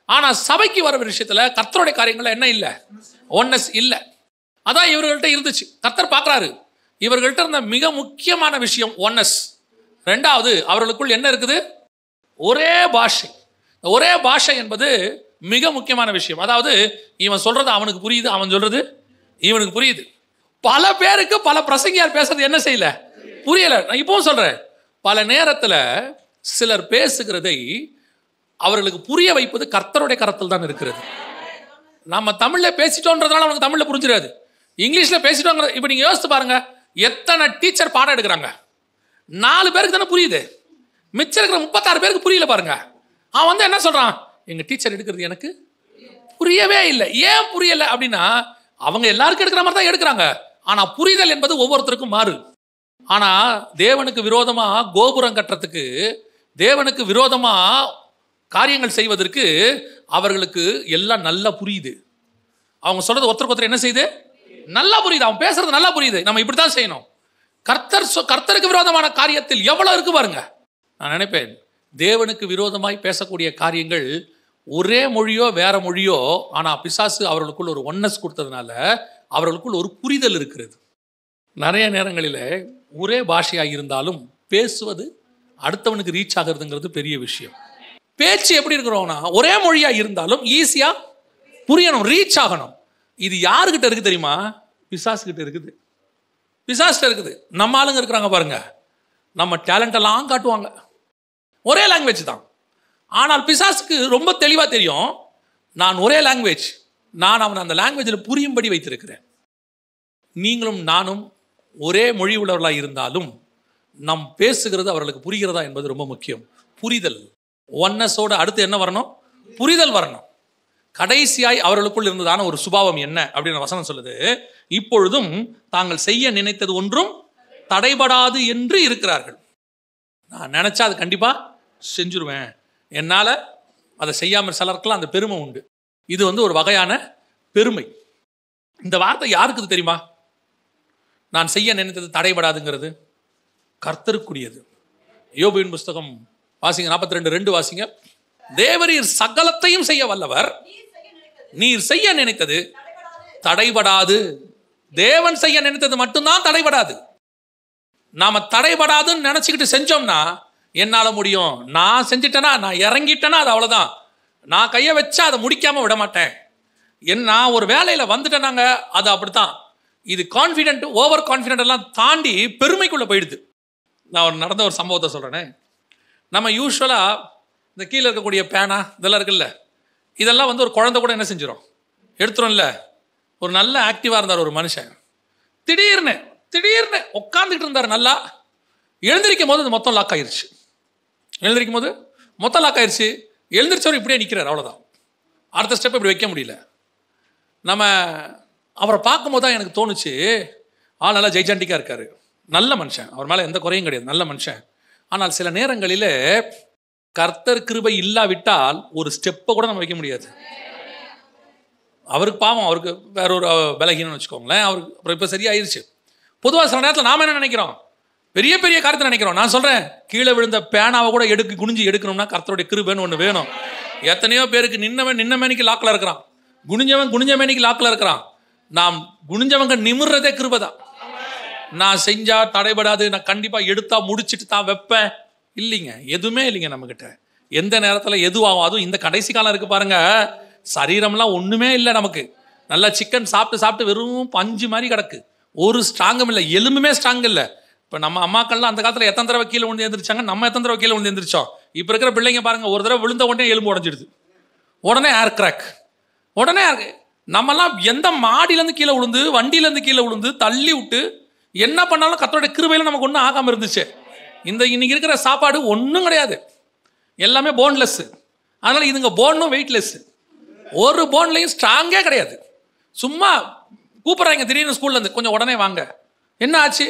ஆனால் சபைக்கு வர விஷயத்தில் கர்த்தருடைய காரியங்கள்ல என்ன இல்லை? ஒன்னஸ் இல்லை. அதான் இவர்கள்ட்ட இருந்துச்சு. கர்த்தர் பார்க்குறாரு, இவர்கள்ட்ட இருந்த மிக முக்கியமான விஷயம் ஒன்னஸ். 2வது, அவர்களுக்குள் என்ன இருக்குது? ஒரே பாஷை. ஒரே பாஷை என்பது மிக முக்கியமான விஷயம். அதாவது இவன் சொல்றது அவனுக்கு புரியுது, அவன் சொல்றது இவனுக்கு புரியுது. பல பேருக்கு பல பிரசங்கியார் பேசுறது என்ன செய்யல, புரியல. நான் இப்பவும் சொல்றேன், பல நேரத்தில் சிலர் பேசுகிறதை அவர்களுக்கு புரிய வைப்பது கர்த்தருடைய கரத்தில் தான் இருக்கிறது. நம்ம தமிழ்ல பேசிட்டோன்றதுனால அவனுக்கு தமிழ்ல புரிஞ்சிடாது, இங்கிலீஷ்ல பேசிட்டோங்கிற. இப்ப நீங்க யோசித்து பாருங்க, எத்தனை டீச்சர் பாடம் எடுக்கிறாங்க, 4 பேருக்கு தானே புரியுது, மிச்சம் இருக்கிற 36 பேருக்கு புரியல பாருங்க. அவன் வந்து என்ன சொல்றான், எங்க டீச்சர் எடுக்கிறது எனக்கு புரியவே இல்லை. ஏன் புரியலை அப்படின்னா, அவங்க எல்லாருக்கும் எடுக்கிற மாதிரி தான் எடுக்கிறாங்க. ஆனா புரிதல் என்பது ஒவ்வொருத்தருக்கும் மாறு. ஆனா தேவனுக்கு விரோதமா கோபுரம் கட்டுறதுக்கு, தேவனுக்கு விரோதமா காரியங்கள் செய்வதற்கு அவர்களுக்கு எல்லாம் நல்லா புரியுது. அவங்க சொல்றது ஒருத்தருக்கு ஒருத்தர் என்ன செய்யுது, நல்லா புரியுது. அவன் பேசுறது நல்லா புரியுது. நம்ம இப்படித்தான் செய்யணும். கர்த்தருக்கு விரோதமான காரியத்தில் எவ்வளவு இருக்கு பாருங்க. நான் நினைப்பேன், தேவனுக்கு விரோதமாய் பேசக்கூடிய காரியங்கள் ஒரே மொழியோ வேற மொழியோ, ஆனா பிசாசு அவர்களுக்குள் ஒரு ஒன்னஸ் கொடுத்ததுனால அவர்களுக்குள் ஒரு புரிதல் இருக்கிறது. நிறைய நேரங்களில் ஒரே பாஷையாக இருந்தாலும் பேசுவது அடுத்தவனுக்கு ரீச் ஆகிறதுங்கிறது பெரிய விஷயம். பேச்சு எப்படி இருக்கிறோம்னா, ஒரே மொழியாக இருந்தாலும் ஈஸியாக புரியணும், ரீச் ஆகணும். இது யாருக்கிட்ட இருக்குது தெரியுமா? பிசாசுக்கிட்ட இருக்குது. பிசாஸ்கிட்ட இருக்குது. நம்ம ஆளுங்க இருக்கிறாங்க பாருங்க, நம்ம டேலண்ட் எல்லாம் காட்டுவாங்க, ஒரே லாங்குவேஜ் தான். ஆனால் பிசாசுக்கு ரொம்ப தெளிவாக தெரியும், நான் ஒரே லாங்குவேஜ், நான் அவனை அந்த லாங்குவேஜில் புரியும்படி வைத்திருக்கிறேன். நீங்களும் நானும் ஒரே மொழி உள்ளவர்களாக இருந்தாலும் நம் பேசுகிறது அவர்களுக்கு புரிகிறதா என்பது ரொம்ப முக்கியம். புரிதல் ஒன்னஸோட அடுத்து என்ன வரணும்? புரிதல் வரணும். கடைசியாய் அவர்களுக்குள் இருந்ததான ஒரு சுபாவம் என்ன அப்படின்னு வசனம் சொல்லுது, இப்பொழுதும் தாங்கள் செய்ய நினைத்தது ஒன்றும் தடைபடாது என்று இருக்கிறார்கள். நான் நினைச்சா அது கண்டிப்பா செஞ்சுருவேன், என்னால அதை செய்யாமல் சிலருக்கெல்லாம் அந்த பெருமை உண்டு. இது ஒரு வகையான பெருமை. இந்த வார்த்தை யாருக்கு தெரியுமா? நான் செய்ய நினைத்தது தடைபடாதுங்கிறது கர்த்தருக்குரியது. யோபுவின் புஸ்தகம் வாசிங்க, 42:2 வாசிங்க. தேவரீர் சகலத்தையும் செய்ய வல்லவர், நீர் செய்ய நினைத்தது தடைபடாது. தேவன் செய்ய நினைத்தது மட்டும்தான் தடைபடாது. நாம தடைபடாதுன்னு நினைச்சுக்கிட்டு செஞ்சோம்னா என்னால முடியும், நான் செஞ்சிட்டேனா, நான் இறங்கிட்டேனா அது அவ்வளவுதான், நான் கையை வச்சா அதை முடிக்காம விட மாட்டேன், நான் ஒரு வேலையில வந்துட்டேனாங்க அது அப்படித்தான். இது கான்ஃபிடென்ட், ஓவர் கான்ஃபிடென்ட் எல்லாம் தாண்டி பெருமைக்குள்ள போயிடுது. நான் நடந்த ஒரு சம்பவத்தை சொல்றேனே. நம்ம யூஸ்வலா இந்த கீழே இருக்கக்கூடிய பேனா இதெல்லாம் இருக்குல்ல, இதெல்லாம் ஒரு குழந்தை கூட என்ன செஞ்சிடும், எடுத்துரும்ல. ஒரு நல்ல ஆக்டிவா இருந்தார் ஒரு மனுஷன், திடீர்னு உட்காந்துக்கிட்டு இருந்தார், நல்லா எழுந்திருக்கும் போது அது மொத்தம் லாக் ஆயிருச்சு. எழுந்திரிச்சவர் இப்படியே நிற்கிறார், அவ்வளோதான். அடுத்த ஸ்டெப் இப்படி வைக்க முடியல. நம்ம அவரை பார்க்கும்போது தான் எனக்கு தோணுச்சு, ஆள் நல்லா ஜெய்ஜாண்டிக்காக இருக்காரு, நல்ல மனுஷன், அவர் மேலே எந்த குறையும் கிடையாது, நல்ல மனுஷன். ஆனால் சில நேரங்களில் கர்த்தர் கிருபை இல்லாவிட்டால் ஒரு ஸ்டெப்பை கூட நம்ம வைக்க முடியாது. அவருக்கு பாவம், அவருக்கு வேற ஒரு பலகீனம்னு வச்சுக்கோங்களேன், அவருக்கு அப்புறம் இப்போ சரியாயிருச்சு. பொதுவாக சில நேரத்தில் நாம் என்ன நினைக்கிறோம், பெரிய பெரிய காரியத்தை நினைக்கிறோம். நான் சொல்கிறேன், கீழே விழுந்த பேனாவை கூட குனிஞ்சு எடுக்கணும்னா கர்த்தருடைய கிருபைன்னு ஒன்று வேணும். எத்தனையோ பேருக்கு நின்ன மேனிக்கு லாக்கில் இருக்கிறான், குனிஞ்ச மேனிக்கு லாக்கில் இருக்கிறான். நாம் குனிஞ்சவங்க நிமிர்றதே கிருபை தான். நான் செஞ்சா தடைபடாது, நான் கண்டிப்பாக எடுத்தா முடிச்சுட்டு தான் வைப்பேன், இல்லைங்க, எதுவுமே இல்லைங்க நம்மக்கிட்ட. எந்த நேரத்தில் எதுவாகும், அதுவும் இந்த கடைசி காலம் இருக்குது பாருங்க, சரீரம்லாம் ஒன்றுமே இல்லை நமக்கு. நல்லா சிக்கன் சாப்பிட்டு வெறும் பஞ்சு மாதிரி கிடக்கு, ஒரு ஸ்ட்ராங்கும் இல்லை, எலும்புமே ஸ்ட்ராங் இல்லை. இப்போ நம்ம அம்மாக்கள்லாம் அந்த காலத்தில் எத்தனை தடவை கீழே விழுந்து எழுந்திரிச்சாங்க, நம்ம எத்தனை தடவை கீழே விழுந்து எழுந்திரிச்சோம். இப்போ இருக்கிற பிள்ளைங்க பாருங்க, ஒரு தடவை விழுந்த உடனே எலும்பு உடஞ்சிடுது, உடனே ஏர் கிராக், உடனே. நம்மலாம் எந்த மாடியிலேருந்து கீழே விழுந்து, வண்டியிலேருந்து கீழே விழுந்து தள்ளி விட்டு என்ன பண்ணாலும் கர்த்தருடைய கிருபையில நமக்கு ஒன்றும் ஆகாமல் இருந்துச்சு. இன்னைக்கு இருக்கிற சாப்பாடு ஒன்றும் கிடையாது, எல்லாமே போன்லெஸ். அதனால இதுங்க போனும் வெயிட்லெஸ், ஒரு போன்லையும் ஸ்ட்ராங்கே கிடையாது. சும்மா கூப்பிட்றாங்க திடீர்னு ஸ்கூல்லேருந்து, கொஞ்சம் உடனே வாங்க. என்ன ஆச்சு,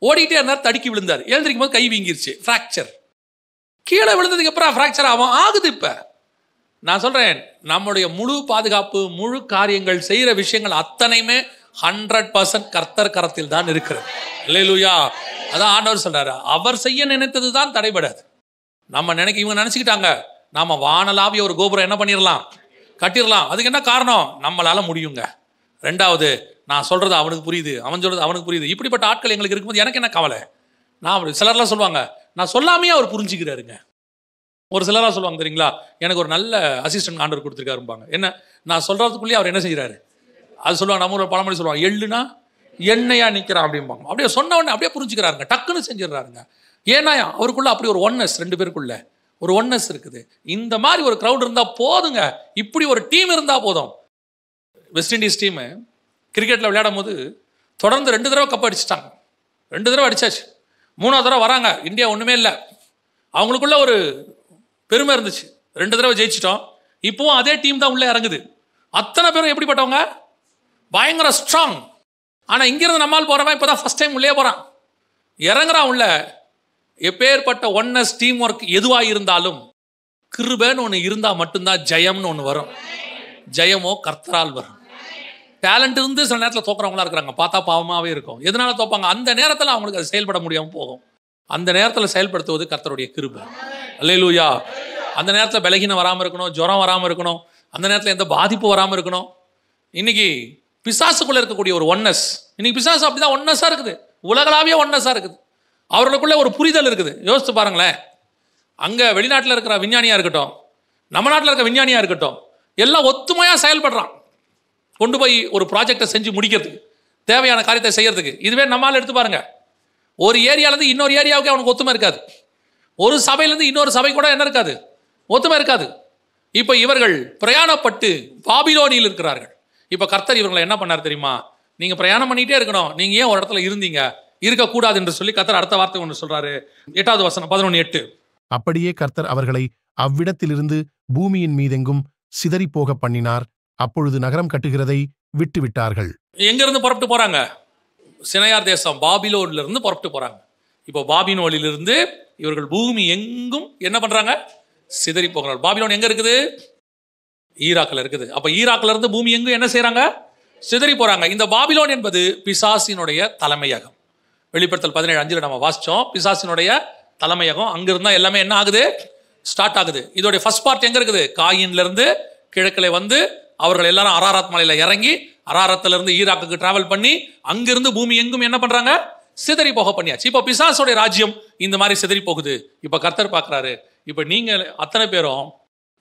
ஓடிக்கிட்டே இருந்தார், தடுக்கி விழுந்தார், எழுந்திருக்கும் போது கை வீங்கிருச்சு, ஃப்ராக்சர். கீழே விழுந்ததுக்கு அப்புறம் ஃப்ராக்சர் ஆகுது. இப்போ நான் சொல்கிறேன், நம்முடைய முழு பாதுகாப்பு, முழு காரியங்கள், செய்கிற விஷயங்கள் அத்தனையுமே 100% கர்த்தர் கரத்தில் தான் இருக்கிறது. அல்லேலூயா. அதான் ஆண்டவர் சொல்றாரு, அவர் செய்ய நினைத்தது தான் தடைபடாது. நம்ம இவங்க நினைச்சுக்கிட்டாங்க நாம வானலாவிய ஒரு கோபுரம் என்ன பண்ணிடலாம், கட்டிடலாம். அதுக்கு என்ன காரணம், நம்மளால முடியுங்க. ரெண்டாவது, நான் சொல்றது அவனுக்கு புரியுது, அவன் சொல்றது அவனுக்கு புரியுது. இப்படிப்பட்ட ஆட்கள் எங்களுக்கு இருக்கும்போது எனக்கு என்ன கவலை. நான் சிலர்லாம் சொல்லுவாங்க, நான் சொல்லாமையே அவர் புரிஞ்சுக்கிறாருங்க. ஒரு சிலராக சொல்லுவாங்க தெரியுங்களா, எனக்கு ஒரு நல்ல அசிஸ்டன்ட் ஆண்டவர் கொடுத்துருக்காருப்பாங்க. என்ன, நான் சொல்றதுக்குள்ளேயே அவர் என்ன செய்கிறாரு, அது சொல்லுவாங்க. நம்ம ஒரு பழமொழி சொல்லுவாங்க, எள்ளுனா எண்ணெயா நிற்கிறான் அப்படிம்பாங்க. அப்படியே சொன்ன உடனே அப்படியே புரிஞ்சுக்கிறாருங்க, டக்குன்னு செஞ்சிடறாருங்க. ஏன்னா அவருக்குள்ள அப்படி ஒரு ஒன்னஸ், ரெண்டு பேருக்குள்ள ஒரு ஒன்னஸ் இருக்குது. இந்த மாதிரி ஒரு க்ரௌட் இருந்தால் போதுங்க, இப்படி ஒரு டீம் இருந்தால் போதும். வெஸ்ட் இண்டீஸ் டீமு கிரிக்கெட்டில் விளையாடும் போது தொடர்ந்து 2 தடவை கப் அடிச்சிட்டாங்க, 2 தடவை அடிச்சாச்சு. 3ஆவது தடவை வராங்க, இந்தியா ஒன்றுமே இல்லை. அவங்களுக்குள்ள ஒரு பெருமை இருந்துச்சு, 2 தடவை ஜெயிச்சிட்டோம். இப்போவும் அதே டீம் தான் உள்ளே இறங்குது. அத்தனை பேரும் எப்படிப்பட்டவங்க? பயங்கர ஸ்ட்ராங். ஆனால் இங்கிருந்து நம்மால் போகிறவன் இப்போ தான் ஃபஸ்ட் டைம் உள்ளே போகிறான், இறங்குறான் உள்ள. எப்பேற்பட்ட ஒன்னஸ் டீம் ஒர்க் எதுவாக இருந்தாலும் கிருபைன்னு ஒன்று இருந்தால் மட்டும்தான் ஜெயம்னு ஒன்று வரும். ஜெயமோ கர்த்தரால் வரும். டேலண்ட் இருந்து சில நேரத்தில் தோக்குறவங்களா இருக்கிறாங்க, பார்த்தா பாவமாகவே இருக்கும். எதனால தோப்பாங்க? அந்த நேரத்தில் அவங்களுக்கு அது செயல்பட முடியாமல் போகும். அந்த நேரத்தில் செயல்படுத்துவது கர்த்தருடைய கிருபை. அல்லேலூயா. அந்த நேரத்தில் பலகீனம் வராமல் இருக்கணும், ஜுரம் வராமல் இருக்கணும், அந்த நேரத்தில் எந்த பாதிப்பு வராமல் இருக்கணும். இன்னைக்கு பிசாசுக்குள்ளே இருக்கக்கூடிய ஒரு ஒன்னஸ், இன்னைக்கு பிசாசு அப்படிதான் ஒன்னஸாக இருக்குது, உலகளாவிய ஒன்னஸாக இருக்குது. அவர்களுக்குள்ளே ஒரு புரிதல் இருக்குது. யோசித்து பாருங்களேன், அங்கே வெளிநாட்டில் இருக்கிற விஞ்ஞானியாக இருக்கட்டும், நம்ம நாட்டில் இருக்கிற விஞ்ஞானியாக இருக்கட்டும், எல்லாம் ஒத்துமையாக செயல்படுறான். கொண்டு போய் ஒரு ப்ராஜெக்டை செஞ்சு முடிக்கிறதுக்கு, தேவையான காரியத்தை செய்யறதுக்கு. இதுவே நம்மால் எடுத்து பாருங்க, ஒரு ஏரியாவிலேருந்து இன்னொரு ஏரியாவுக்கு அவனுக்கு ஒத்துமை இருக்காது. ஒரு சபையிலேருந்து இன்னொரு சபை கூட என்ன இருக்காது, ஒத்துமை இருக்காது. இப்போ இவர்கள் பிரயாணப்பட்டு பாபிலோனியில் இருக்கிறார்கள். இப்போ கர்த்தர் இவர்களை என்ன பண்ணார் தெரியுமா? நீங்கள் பிரயாணம் பண்ணிகிட்டே இருக்கணும், நீங்கள் ஏன் ஒரு இடத்துல இருந்தீங்க, இருக்கக்கூடாது என்று சொல்லி கர்த்தர் அடுத்த வார்த்தை ஒன்று சொல்றாரு. 8வது வசனம் 11:8. அப்படியே கர்த்தர் அவர்களை அவ்விடத்திலிருந்து பூமியின் மீதெங்கும் சிதறிப்போக பண்ணினார். அப்பொழுது நகரம் கட்டுகிறதை விட்டுவிட்டார்கள். எங்கிருந்து புறப்பட்டு போறாங்க? சினையார் தேசம் பாபிலோன்ல இருந்து புறப்பட்டு போறாங்க. இப்போ பாபிலோனிலிருந்து இவர்கள் பூமி எங்கும் என்ன பண்றாங்க? சிதறி போகிறார்கள். பாபிலோன் எங்க இருக்குது? ஈராக்ல இருக்குது. அப்ப ஈராக்ல இருந்து பூமி எங்கும் என்ன செய்யறாங்க? சிதறி போறாங்க. இந்த பாபிலோன் என்பது பிசாசினுடைய தலைமையகம். வெளிப்படுத்தல் 17:5 நம்ம வாசிச்சோம். பிசாசினுடைய தலைமையகம். அங்கிருந்தா எல்லாமே என்ன ஆகுது? ஸ்டார்ட் ஆகுது. இதோடைய ஃபர்ஸ்ட் பார்ட் எங்க இருக்குது? காயின்ல இருந்து கிழக்கிலே வந்து அவர்கள் எல்லாரும் அராரத் மலையில இறங்கி அராரத்துல இருந்து ஈராக்குக்கு டிராவல் பண்ணி அங்கிருந்து பூமி எங்கும் என்ன பண்றாங்க? சிதறி போக பண்ணியாச்சு. இப்போ பிசாசுடைய ராஜ்யம் இந்த மாதிரி சிதறி போகுது. இப்போ கர்த்தர் பார்க்குறாரு, இப்போ நீங்க அத்தனை பேரும்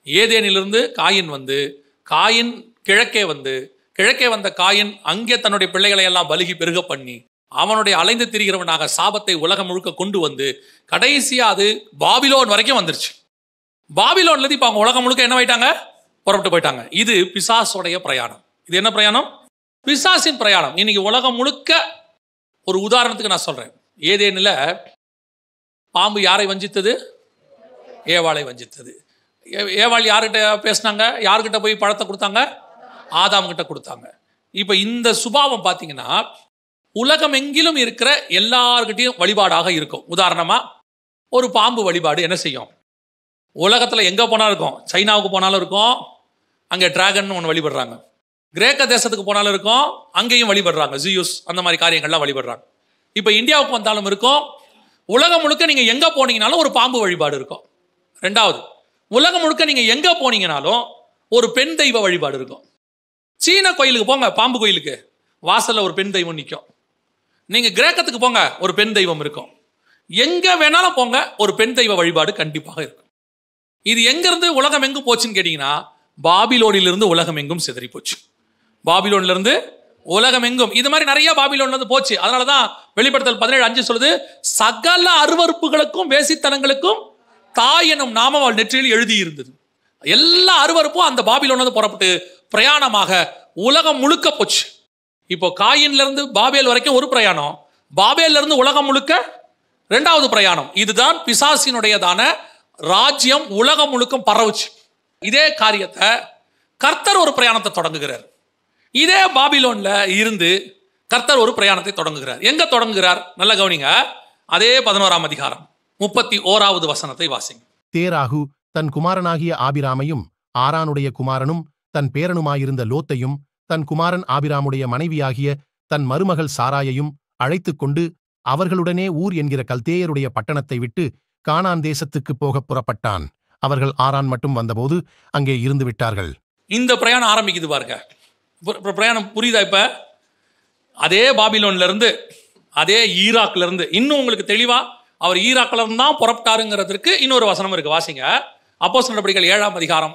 ஏதேனிலிருந்து காயின் வந்து, காயின் கிழக்கே வந்து, கிழக்கே வந்த காயின் அங்கே தன்னுடைய பிள்ளைகளை எல்லாம் பலுகி பெருக பண்ணி அவனுடைய அலைந்து திரிகிறவனாக சாபத்தை உலகம் முழுக்க கொண்டு வந்து கடைசியா அது பாபிலோன் வரைக்கும் வந்துருச்சு. பாபிலோன்ல இருந்து இப்போ அவங்க உலகம் முழுக்க என்ன ஆயிட்டாங்க? புறப்பட்டு போயிட்டாங்க. இது பிசாசுடைய பிரயாணம். இது என்ன பிரயாணம்? பிசாசின் பிரயாணம். இன்னைக்கு உலகம் முழுக்க ஒரு உதாரணத்துக்கு நான் சொல்றேன். ஏதேனில் பாம்பு யாரை வஞ்சித்தது? ஏவாளை வஞ்சித்தது. ஏவாள் யார்கிட்ட பேசினாங்க? யார்கிட்ட போய் பழத்தை கொடுத்தாங்க? ஆதாம் கிட்ட கொடுத்தாங்க. இப்போ இந்த சுபாவம் பார்த்தீங்கன்னா உலகம் எங்கிலும் இருக்கிற எல்லார்கிட்டையும் வழிபாடாக இருக்கும். உதாரணமா ஒரு பாம்பு வழிபாடு என்ன செய்யும்? உலகத்தில் எங்கே போனாலும் இருக்கும். சைனாவுக்கு போனாலும் இருக்கும், அங்கே டிராகன் ஒன்று வழிபடுறாங்க. கிரேக்க தேசத்துக்கு போனாலும் இருக்கும், அங்கேயும் வழிபடுறாங்க. ஜியூஸ் அந்த மாதிரி காரியங்கள்லாம் வழிபடுறாங்க. இப்போ இந்தியாவுக்கு வந்தாலும் இருக்கும். உலகம் முழுக்க நீங்கள் எங்கே போனீங்கனாலும் ஒரு பாம்பு வழிபாடு இருக்கும். ரெண்டாவது, உலகம் முழுக்க நீங்கள் எங்கே போனீங்கனாலும் ஒரு பெண் தெய்வ வழிபாடு இருக்கும். சீன கோயிலுக்கு போங்க, பாம்பு கோயிலுக்கு வாசலில் ஒரு பெண் தெய்வம் நிற்கும். நீங்கள் கிரேக்கத்துக்கு போங்க, ஒரு பெண் தெய்வம் இருக்கும். எங்கே வேணாலும் போங்க, ஒரு பெண் தெய்வ வழிபாடு கண்டிப்பாக இருக்கும். இது எங்கிருந்து உலகம் எங்கும் போச்சுன்னு கேட்டீங்கன்னா பாபிலோனிலிருந்து உலகம் எங்கும் சிதறி போச்சு. பாபிலோன்ல உலகம் எங்கும் இது மாதிரி நிறைய பாபிலோன்ல போச்சு. அதனாலதான் வெளிப்படுத்தல் 17:5 சொல்லுது, சகல அருவருப்புகளுக்கும் வேசித்தனங்களுக்கும் தாய் எனும் நாமம் அவள் நெற்றியில் எழுதி இருந்தது. எல்லா அருவருப்பும் அந்த பாபிலோன்ல புறப்பட்டு பிரயாணமாக உலகம் முழுக்க போச்சு. இப்போ காயின்ல இருந்து பாபேல் வரைக்கும் ஒரு பிரயாணம், பாபேல்ல இருந்து உலகம் முழுக்க இரண்டாவது பிரயாணம். இதுதான் பிசாசினுடையதான ராஜ்யம் உலகம் முழுக்க பரவுச்சு. இதே காரியத்தை கர்த்தர் ஒரு பிரயாணத்தை தொடங்குகிறார். இதே பாபிலோன்ல இருந்து கர்த்தர் ஒரு பிரயாணத்தை தொடங்குகிறார். எங்க தொடங்குகிறார்? நல்ல கவனிங்க. அதே 11ஆம் அதிகாரம் 31வது வசனத்தை வாசிங்க. தேராகு தன் குமாரனாகிய ஆபிராமையும் ஆரானுடைய குமாரனும் தன் பேரனுமாயிருந்த லோத்தையும் தன் குமாரன் ஆபிராமுடைய மனைவியாகிய தன் மருமகள் சாராயையும் அழைத்துக் கொண்டு அவர்களுடனே ஊர் என்கிற கல்தேயருடைய பட்டணத்தை விட்டு கானான் தேசத்துக்கு போக புறப்பட்டான். அவர்கள் ஆரான் மட்டும் வந்தபோது அங்கே இருந்து விட்டார்கள். இந்த பிரயாணம் ஆரம்பிக்குது பாருங்க. பிரயாணம் புரியுதா? இப்ப அதே பாபிலோன்ல இருந்து, அதே ஈராக்ல இருந்து, இன்னும் உங்களுக்கு தெளிவா அவர் ஈராக்ல இருந்து தான் புறப்பட்டாருங்கிறதுக்கு இன்னொரு வசனம் இருக்கு. வாசிங்க. அப்போஸ்தலர் நடபடிகள் 7ஆம் அதிகாரம்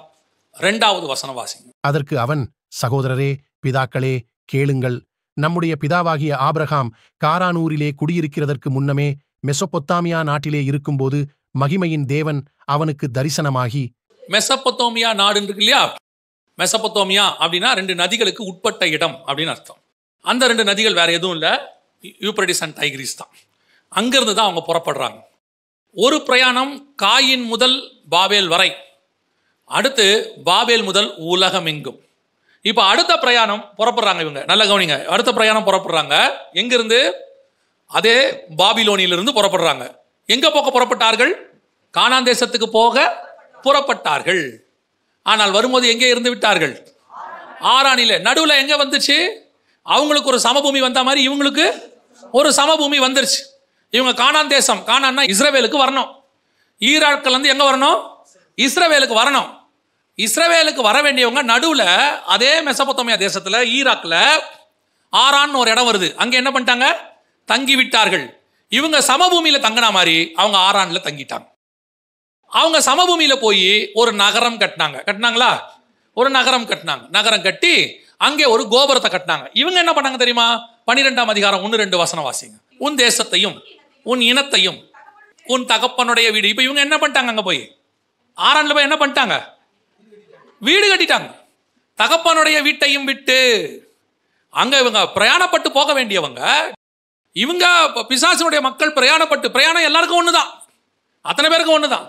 2வது வசனம் வாசிங்க. அதற்கு அவன், சகோதரரே, பிதாக்களே, கேளுங்கள். நம்முடைய பிதாவாகிய ஆபிரகாம் காரானூரிலே குடியிருக்கிறதற்கு முன்னமே மெசொப்பொத்தாமியா நாட்டிலே இருக்கும்போது மகிமையின் தேவன் அவனுக்கு தரிசனமாகி. மெசொப்பொத்தாமியா நாடு இருக்கு இல்லையா? மெசொப்பொத்தாமியா அப்படின்னா 2 நதிகளுக்கு உட்பட்ட இடம் அப்படின்னு அர்த்தம். அந்த 2 நதிகள் வேற எதுவும் இல்லை, யூப்ரடிஸ் அண்ட் டைகிரிஸ் தான். அங்கிருந்து தான் அவங்க புறப்படுறாங்க. ஒரு பிரயாணம் காயின் முதல் பாபேல் வரை, அடுத்து பாபேல் முதல் உலகம் எங்கும். இப்போ அடுத்த பிரயாணம் புறப்படுறாங்க இவங்க, நல்ல கவனிங்க. அடுத்த பிரயாணம் புறப்படுறாங்க. எங்கிருந்து? அதே பாபிலோனிலிருந்து புறப்படுறாங்க. எங்க போக புறப்பட்டார்கள்? கானான் தேசத்துக்கு போக புறப்பட்டார்கள். ஆனால் வரும்போது எங்கே இருந்து விட்டார்கள்? ஆரானில. நடுவில் எங்க வந்துச்சு? அவங்களுக்கு ஒரு சமபூமி வந்த மாதிரி இவங்களுக்கு ஒரு சமபூமி வந்துருச்சு. இவங்க கானான் தேசம், கானான்னா இஸ்ரவேலுக்கு வரணும். ஈராக்கள் வந்து எங்க வரணும்? இஸ்ரவேலுக்கு வரணும். இஸ்ரவேலுக்கு வர வேண்டியவங்க நடுவில் அதே மெசபொத்தோமியா தேசத்தில் ஈராக்ல ஆரான்னு ஒரு இடம் வருது. அங்கே என்ன பண்ணிட்டாங்க? தங்கி விட்டார்கள். இவங்க சமபூமியில தங்கின மாதிரி அவங்க ஆரான்ல தங்கிட்டாங்க. அவங்க சமபூமியில போய் ஒரு நகரம் கட்டினாங்களா? ஒரு நகரம் கட்டினாங்க. நகரம் கட்டி அங்கே ஒரு கோபுரத்தை கட்டினாங்க. இவங்க என்ன பண்ணாங்க தெரியுமா? 12ஆம் அதிகாரம் 1-2 வசனம் வாசிங்க. உன் தேசத்தையும் உன் இனத்தையும் உன் தகப்பனுடைய வீடு. இப்ப இவங்க என்ன பண்ணிட்டாங்க? அங்க போய் ஆரான்ல போய் என்ன பண்ணிட்டாங்க? வீடு கட்டிட்டாங்க. தகப்பனுடைய வீட்டையும் விட்டு அங்க இவங்க பிரயாணப்பட்டு போக வேண்டியவங்க. இவங்க பிசாசினுடைய மக்கள் பிரயாணம் எல்லாருக்கும் ஒண்ணுதான், அத்தனை பேருக்கும் ஒண்ணுதான்.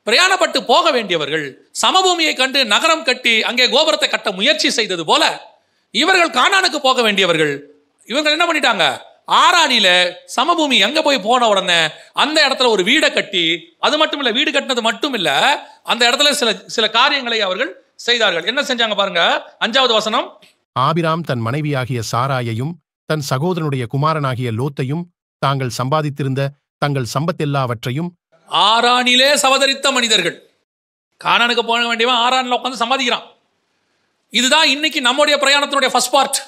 பிரயாணப்பட்டு போக வேண்டியவர்கள் சமபூமியை கண்டு நகரம் கட்டி அங்கே கோபுரத்தை கட்ட முயற்சி செய்தது போல இவர்கள் கானானுக்கு போக வேண்டியவர்கள். இவங்க என்ன பண்ணிட்டாங்க? ஆரானில சமபூமி எங்க போய் போன உடனே அந்த இடத்துல ஒரு வீடை கட்டி, அது மட்டும் இல்ல, வீடு கட்டினது மட்டும் இல்ல, அந்த இடத்துல சில காரியங்களை அவர்கள் செய்தார்கள். என்ன செஞ்சாங்க பாருங்க, 5வது வசனம். ஆபிராம் தன் மனைவியாகிய சாராயையும் தன் சகோதரனுடைய குமாரனாகிய லோத்தையும் தாங்கள் சம்பாதித்திருந்த தங்கள் சம்பத்தெல்லாவற்றையும் ஆரானிலே சவதரித்த மனிதர்கள். கானானுக்கு போக வேண்டியவன் ஆரானில் உட்காந்து சம்பாதிக்கிறான். இதுதான் இன்னைக்கு நம்முடைய பிரயாணத்தினுடைய ஃபர்ஸ்ட் பார்ட்.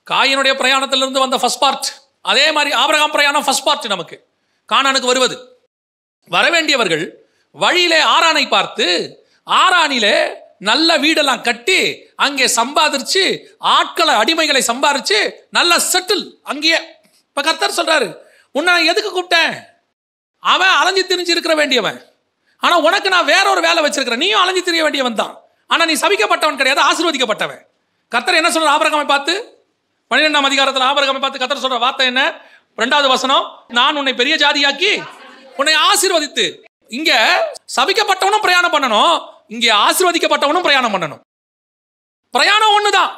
காயினுடைய பிரயாணத்திலிருந்து வந்த ஃபர்ஸ்ட் பார்ட். அதே மாதிரி ஆபிரகாம் பிரயாணம் ஃபர்ஸ்ட் பார்ட். நமக்கு கானானுக்கு வருவது, வரவேண்டியவர்கள் வழியிலே ஆரானை பார்த்து ஆரானிலே நல்ல வீடெல்லாம் கட்டி அங்கே சம்பாதிச்சு ஆட்களை அடிமைகளை சம்பாதிச்சு நல்ல செட்டில் அங்கேயே. இப்ப கர்த்தர் சொல்றாரு, உன்னை நான் எதுக்கு கூப்பிட்டேன்? அவன் அலைஞ்சு திரிஞ்சு இருக்கிற வேண்டியவன், ஆனா உனக்கு நான் வேற ஒரு வேலை வச்சிருக்கிறேன். நீயும் அலைஞ்சு திரிய வேண்டியவன் தான், ஆனா நீ சபிக்கப்பட்டவன் கிடையாது, ஆசீர்வதிக்கப்பட்டவன். கர்த்தர் என்ன சொல்ற? ஆபிரகாமை பார்த்து 12ஆம் அதிகாரத்தில் ஆபிரகாமை பார்த்து கர்த்தர் சொல்ற வார்த்தை என்ன? 2வது வசனம். நான் உன்னை பெரிய ஜாதியாக்கி உன்னை ஆசீர்வதித்து. இங்க சபிக்கப்பட்டவனும் பிரயாணம் பண்ணணும், இங்கே ஆசீர்வதிக்கப்பட்டவனும் பிரயாணம் பண்ணணும். பிரயாணம் ஒண்ணுதான்.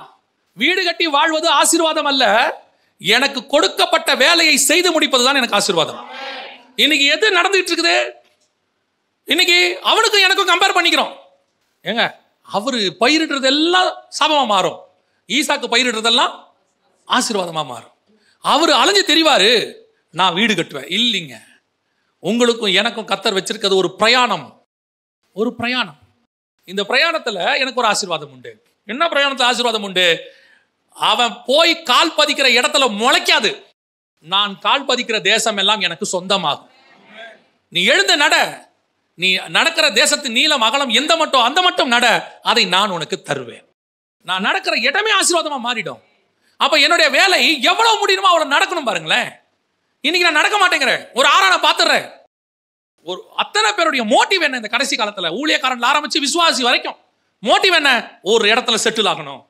வீடு கட்டி வாழ்வது ஆசீர்வாதம் அல்ல, எனக்கு கொடுக்கப்பட்ட வேலையை செய்து முடிப்பதுதான் எனக்கு ஆசீர்வாதம். இன்னைக்கு எது நடந்துட்டு இருக்குது? இன்னைக்கு அவனுக்கும் எனக்கும் கம்பேர் பண்ணிக்கிறோம். ஏங்க, அவரு பயிரிடுறது எல்லாம் சாபமா மாறும், ஈசாக்கு பயிரிடுறதெல்லாம் ஆசீர்வாதமா மாறும். அவரு அலைஞ்சு தெரிவாரு, நான் வீடு கட்டுவேன். இல்லைங்க, உங்களுக்கும் எனக்கும் கர்த்தர் வச்சிருக்கிறது ஒரு பிரயாணம். ஒரு பிரயாணம். இந்த பிரயாணத்துல எனக்கு ஒரு ஆசீர்வாதம் உண்டு. என்ன பிரயாணத்துல ஆசீர்வாதம் உண்டு? அவன் போய் கால் பதிக்கிற இடத்துல முளைக்காது. நான் கால் பதிக்கிற தேசம் எல்லாம் எனக்கு சொந்தமாகும். நீ எழுந்து நட, நீ நடக்கிற தேசத்தின் நீளம் அகலம் எந்த மட்டும் அந்த மட்டும் நட, அதை நான் உனக்கு தருவேன். நான் நடக்கிற இடமே ஆசீர்வாதமா மாறிடும். அப்ப என்னுடைய வேலை எவ்வளவு முடியுமோ அவ்வளவு நடக்கணும். பாருங்களேன், இன்னைக்கு நான் நடக்க மாட்டேங்கிறேன், ஒரு ஆறான பாத்துறேன். ஒரு அத்தனை பேருடைய மோட்டிவ் என்ன? இந்த கடைசி காலத்துல ஊழியக்காரன் ஆரம்பிச்சு விசுவாசி வரைக்கும் மோட்டிவ் என்ன? ஒரு இடத்துல செட்டில் ஆகணும்,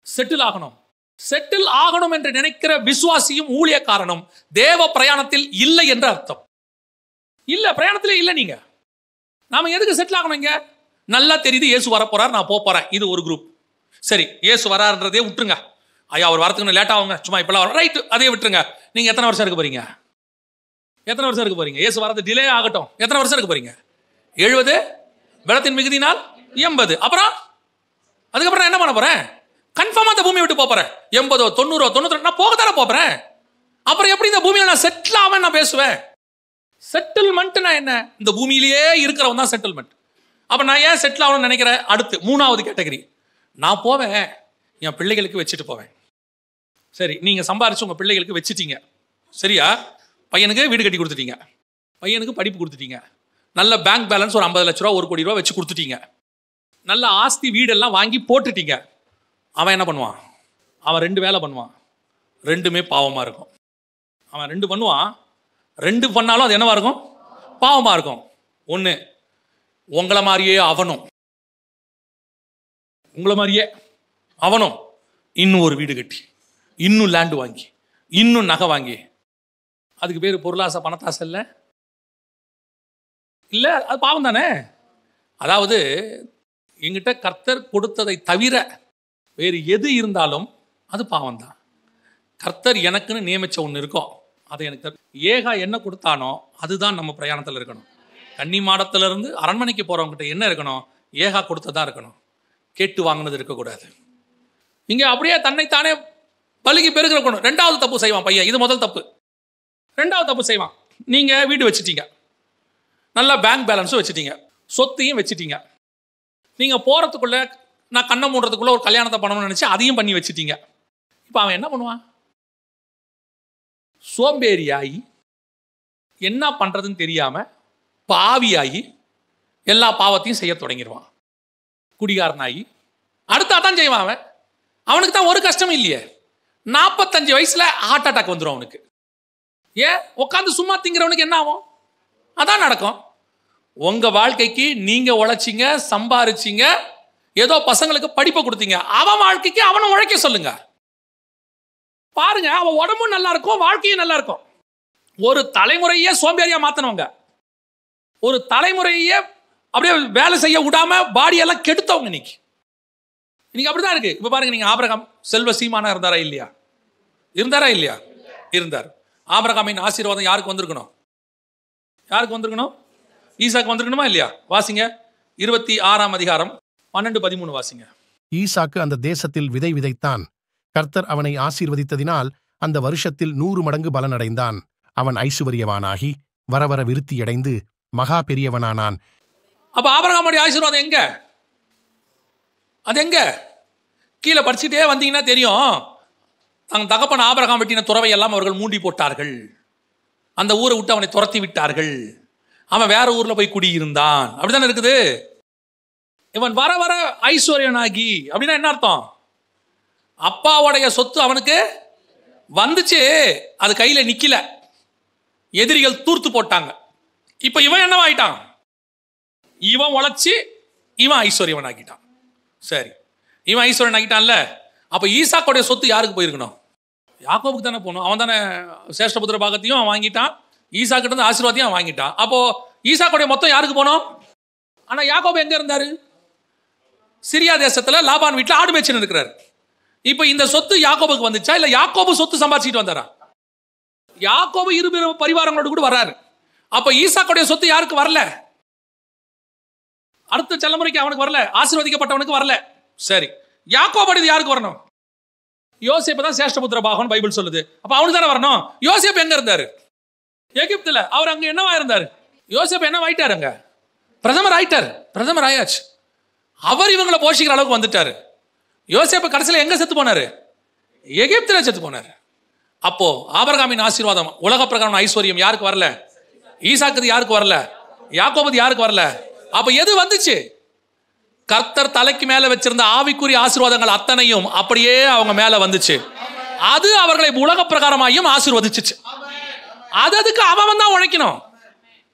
செட்டில் ஆகணும். செட்டில் ஆகணும் என்று நினைக்கிற விசுவாசியும் ஊழியக்காரனும் தேவ பிரயாணத்தில் இல்லை என்று அர்த்தம். இல்ல, பிரயாணத்திலே இல்லை. நீங்க நாம எதுக்கு செட்டில் ஆகணும்? இங்க நல்லா தெரியுது, இயேசு வர போறார், நான் போறேன். இது ஒரு குரூப். சரி, இயேசு வராருன்றதே விட்டுருங்க. ஐயா, ஒரு வாரத்துக்கு லேட் ஆகுங்க, சும்மா இப்பெல்லாம் ரைட், அதே விட்டுருங்க. நீங்க எத்தனை வருஷம் இருக்க போறீங்க? எத்தனை வருஷம் இருக்க போறீங்க? இயேசு வரது டிலே ஆகட்டும், எத்தனை வருஷம் இருக்க போறீங்க? 70, பலத்தின் மிகுதினால் 80. அப்புறம் அதுக்கப்புறம் நான் என்ன பண்ண போறேன்? கன்ஃபார்மா அந்த பூமியை விட்டு போறேன். 80, 90, 92 நான் போகத்தானே போறேன். அப்புறம் எப்படி இந்த பூமியில நான் செட்டில் ஆவேன்? நான் பேசுவேன். செட்டில்மெண்ட்னா என்ன? இந்த பூமியிலேயே இருக்கிறவன் தான் செட்டில்மெண்ட். அப்ப நான் ஏன் செட்டில் ஆகணும்னு நினைக்கிறேன்? அடுத்து 3வது கேட்டகரி. நான் போவேன், என் பிள்ளைகளுக்கு வச்சுட்டு போவேன். சரி, நீங்க சம்பாரிச்சு உங்க பிள்ளைகளுக்கு வச்சுட்டீங்க, சரியா? பையனுக்கு வீடு கட்டி கொடுத்துட்டீங்க, பையனுக்கு படிப்பு கொடுத்துட்டீங்க, நல்ல பேங்க் பேலன்ஸ் ஒரு 50 லட்ச ரூபா 1 கோடி ரூபா வச்சு கொடுத்துட்டீங்க, நல்ல ஆஸ்தி வீடெல்லாம் வாங்கி போட்டுட்டீங்க. அவன் என்ன பண்ணுவான்? அவன் 2 வேலை பண்ணுவான், 2மே பாவமா இருக்கும். அவன் 2 பண்ணுவான், 2 பண்ணாலும் அது என்னவா இருக்கும்? பாவமா இருக்கும். ஒன்று, உங்களை மாதிரியே அவனும், உங்களை மாதிரியே அவனும் இன்னும் ஒரு வீடு கட்டி, இன்னும் லேண்டு வாங்கி, இன்னும் நகை வாங்கி. அதுக்கு பேர் பொருளாசை, பணத்தாசை இல்லை? இல்லை, அது பாவம் தானே. அதாவது எங்கிட்ட கர்த்தர் கொடுத்ததை தவிர வேறு எது இருந்தாலும் அது பாவம் தான். கர்த்தர் எனக்குன்னு நியமிச்ச ஒன்று இருக்கும், அதை எனக்கு ஏகா என்ன கொடுத்தானோ அதுதான் நம்ம பிரயாணத்தில் இருக்கணும். கன்னி மாடத்திலிருந்து அரண்மனைக்கு போகிறவங்ககிட்ட என்ன இருக்கணும்? ஏகா கொடுத்ததான் இருக்கணும், கேட்டு வாங்கினது இருக்கக்கூடாது. இங்கே அப்படியே தன்னைத்தானே பலுகி பெருகிறக்கணும். ரெண்டாவது தப்பு செய்வான் பையன். இது முதல் தப்பு. ரெண்டாவது தப்பு செய்வான். நீங்கள் வீடு வச்சுட்டீங்க, நல்லா பேங்க் பேலன்ஸும் வச்சுட்டீங்க, சொத்தையும் வச்சுட்டீங்க. நீங்கள் போகிறதுக்குள்ளே நான் கண்ணை மூடுறதுக்குள்ளே ஒரு கல்யாணத்தை பண்ணணும்னு நினச்சி அதையும் பண்ணி வச்சுட்டீங்க. இப்போ அவன் என்ன பண்ணுவான்? சோம்பேறியாகி என்ன பண்ணுறதுன்னு தெரியாமல் பாவியாகி எல்லா பாவத்தையும் செய்ய தொடங்கிடுவான். குடிகாரனாகி அடுத்தா தான் செய்வான். அவனுக்கு தான் ஒரு கஷ்டம் இல்லையே. 45 வயசுல ஹார்ட் அட்டாக் வந்துடும் அவனுக்கு. ஏன்? உட்காந்து சும்மா திங்கிறவனுக்கு என்ன ஆகும்? அதான் நடக்கும். உங்க வாழ்க்கைக்கு நீங்க உழைச்சிங்க, சம்பாரிச்சிங்க, ஏதோ பசங்களுக்கு படிப்பை கொடுத்தீங்க. அவன் வாழ்க்கைக்கு அவனை உழைக்க சொல்லுங்க. பாருங்க, அவன் உடம்பும் நல்லா இருக்கும், வாழ்க்கையும் நல்லா இருக்கும். ஒரு தலைமுறையே சோம்பேறியா மாத்தனவங்க, ஒரு தலைமுறையே அப்படியே வேலை செய்ய விடாம பாடியெல்லாம் கெடுத்தவங்க இன்னைக்கு அப்படிதான் இருக்கு. இப்ப பாருங்க, நீங்க ஆபிரகாம் செல்வ சீமானா இருந்தாரா இல்லையா? இருந்தாரா இல்லையா? இருந்தார். ஆபிரகாமின் ஆசீர்வாதம் யாருக்கு வந்திருக்கணும்? யாருக்கு வந்திருக்கணும்? ஈசாக்கு வந்திருக்கணுமா இல்லையா? வாசிங்க 26ஆம் அதிகாரம் 12-13 வாசிங்க. ஈசாக்கு அந்த தேசத்தில் விதை விதைத்தான். கர்த்தர் அவனை ஆசீர்வதித்ததினால் அந்த வருஷத்தில் 100 மடங்கு பலனடைந்தான். அவன் ஐசுவரியவானாகி வரவர விருத்தியடைந்து மகா பெரியவனானான். அப்ப ஆபிரகாமுடைய ஆசீர்வாதம் எங்க? அது எங்க? கீழே படிச்சுட்டே வந்தீங்கன்னா தெரியும். தன் தகப்பன் ஆபிரகாம் வெட்டின துறவை எல்லாம் அவர்கள் மூடி போட்டார்கள். அந்த ஊரை விட்டு அவனை துரத்தி விட்டார்கள். அவன் வேற ஊர்ல போய் குடியிருந்தான். அப்படித்தானே இருக்குது. இவன் வர வர ஐஸ்வர்யனாகி, அப்படின்னா என்ன அர்த்தம்? அப்பாவுடைய சொத்து அவனுக்கு வந்துச்சு, அது கையில நிக்கல, எதிரிகள் தூர்த்து போட்டாங்க. இப்ப இவன் என்னவாயிட்டான்? இவன் உழைச்சி இவன் ஐஸ்வர்யவன் ஆகிட்டான். சரி, இவன் ஐஸ்வர்யன் ஆகிட்டான்ல. அப்ப ஈசாக்குடைய சொத்து யாருக்கு போயிருக்கணும்? யாக்கோபுக்கு தானே போகணும். அவன் தானே சேஷ்டபுத்திர பாகத்தையும் அவன் வாங்கிட்டான், ஈசாக்கிட்ட இருந்து ஆசீர்வாதத்தையும் அவன் வாங்கிட்டான். அப்போ ஈசாக்குடைய மொத்தம் யாருக்கு போனோம்? ஆனா யாக்கோபு எங்க இருந்தாரு? சிரியா தேசத்துல லாபான் வீட்டுல ஆடு மேய்ச்சின்னு இருக்கிறார். இப்ப இந்த சொத்து யாக்கோபுக்கு வந்துச்சா, இல்ல யாக்கோபு சொத்து சம்பாதிச்சிட்டு வந்தாரா? யாக்கோபு இரு பரிவாரங்களோடு கூட வர்றாரு. அப்ப ஈசாக்குடைய சொத்து யாருக்கு வரல? அடுத்த தலைமுறைக்கு அவனுக்கு வரல, ஆசீர்வதிக்கப்பட்டவனுக்கு வரல. சரி, யாக்கோபு யாருக்கு வரணும்? யோசேப்பு தான் சேஷ்டபுத்திர பாகம் பைபிள் சொல்லுது. அப்ப அவனுக்கு தானே வரணும். யோசேப்பு எங்க இருந்தாரு? எகிப்துல. அவர் அங்க என்னவா இருந்தாரு? யோசேப்பு என்ன ஆயிட்டாரு? அங்க பிரதமர் ஆயிட்டாரு. பிரதமர் ஆயாச்சு. அவர் இவங்களை போஷிக்கிற அளவுக்கு வந்துட்டாரு. யோசேப்பு கடைசியில் எங்க செத்து போனாரு? எகிப்துல செத்து போனாரு. அப்போ ஆபிரகாமின் ஆசீர்வாதம், உலக பிரகாரம் ஐஸ்வர்யம் யாருக்கு வரல? ஈசாக்கு யாருக்கு வரல? யாக்கோபு யாருக்கு வரல? அப்ப எது வந்துச்சு? கர்த்தர் தலைக்கு மேல வச்சிருந்த ஆவிக்குரிய ஆசீர்வாதங்கள் அத்தனையும் அப்படியே அவங்க மேல வந்துச்சு. அது அவர்களை உலக பிரகாரமாயும் ஆசீர்வதிச்சு. அதுக்கு அவன் தான் உழைக்கணும்.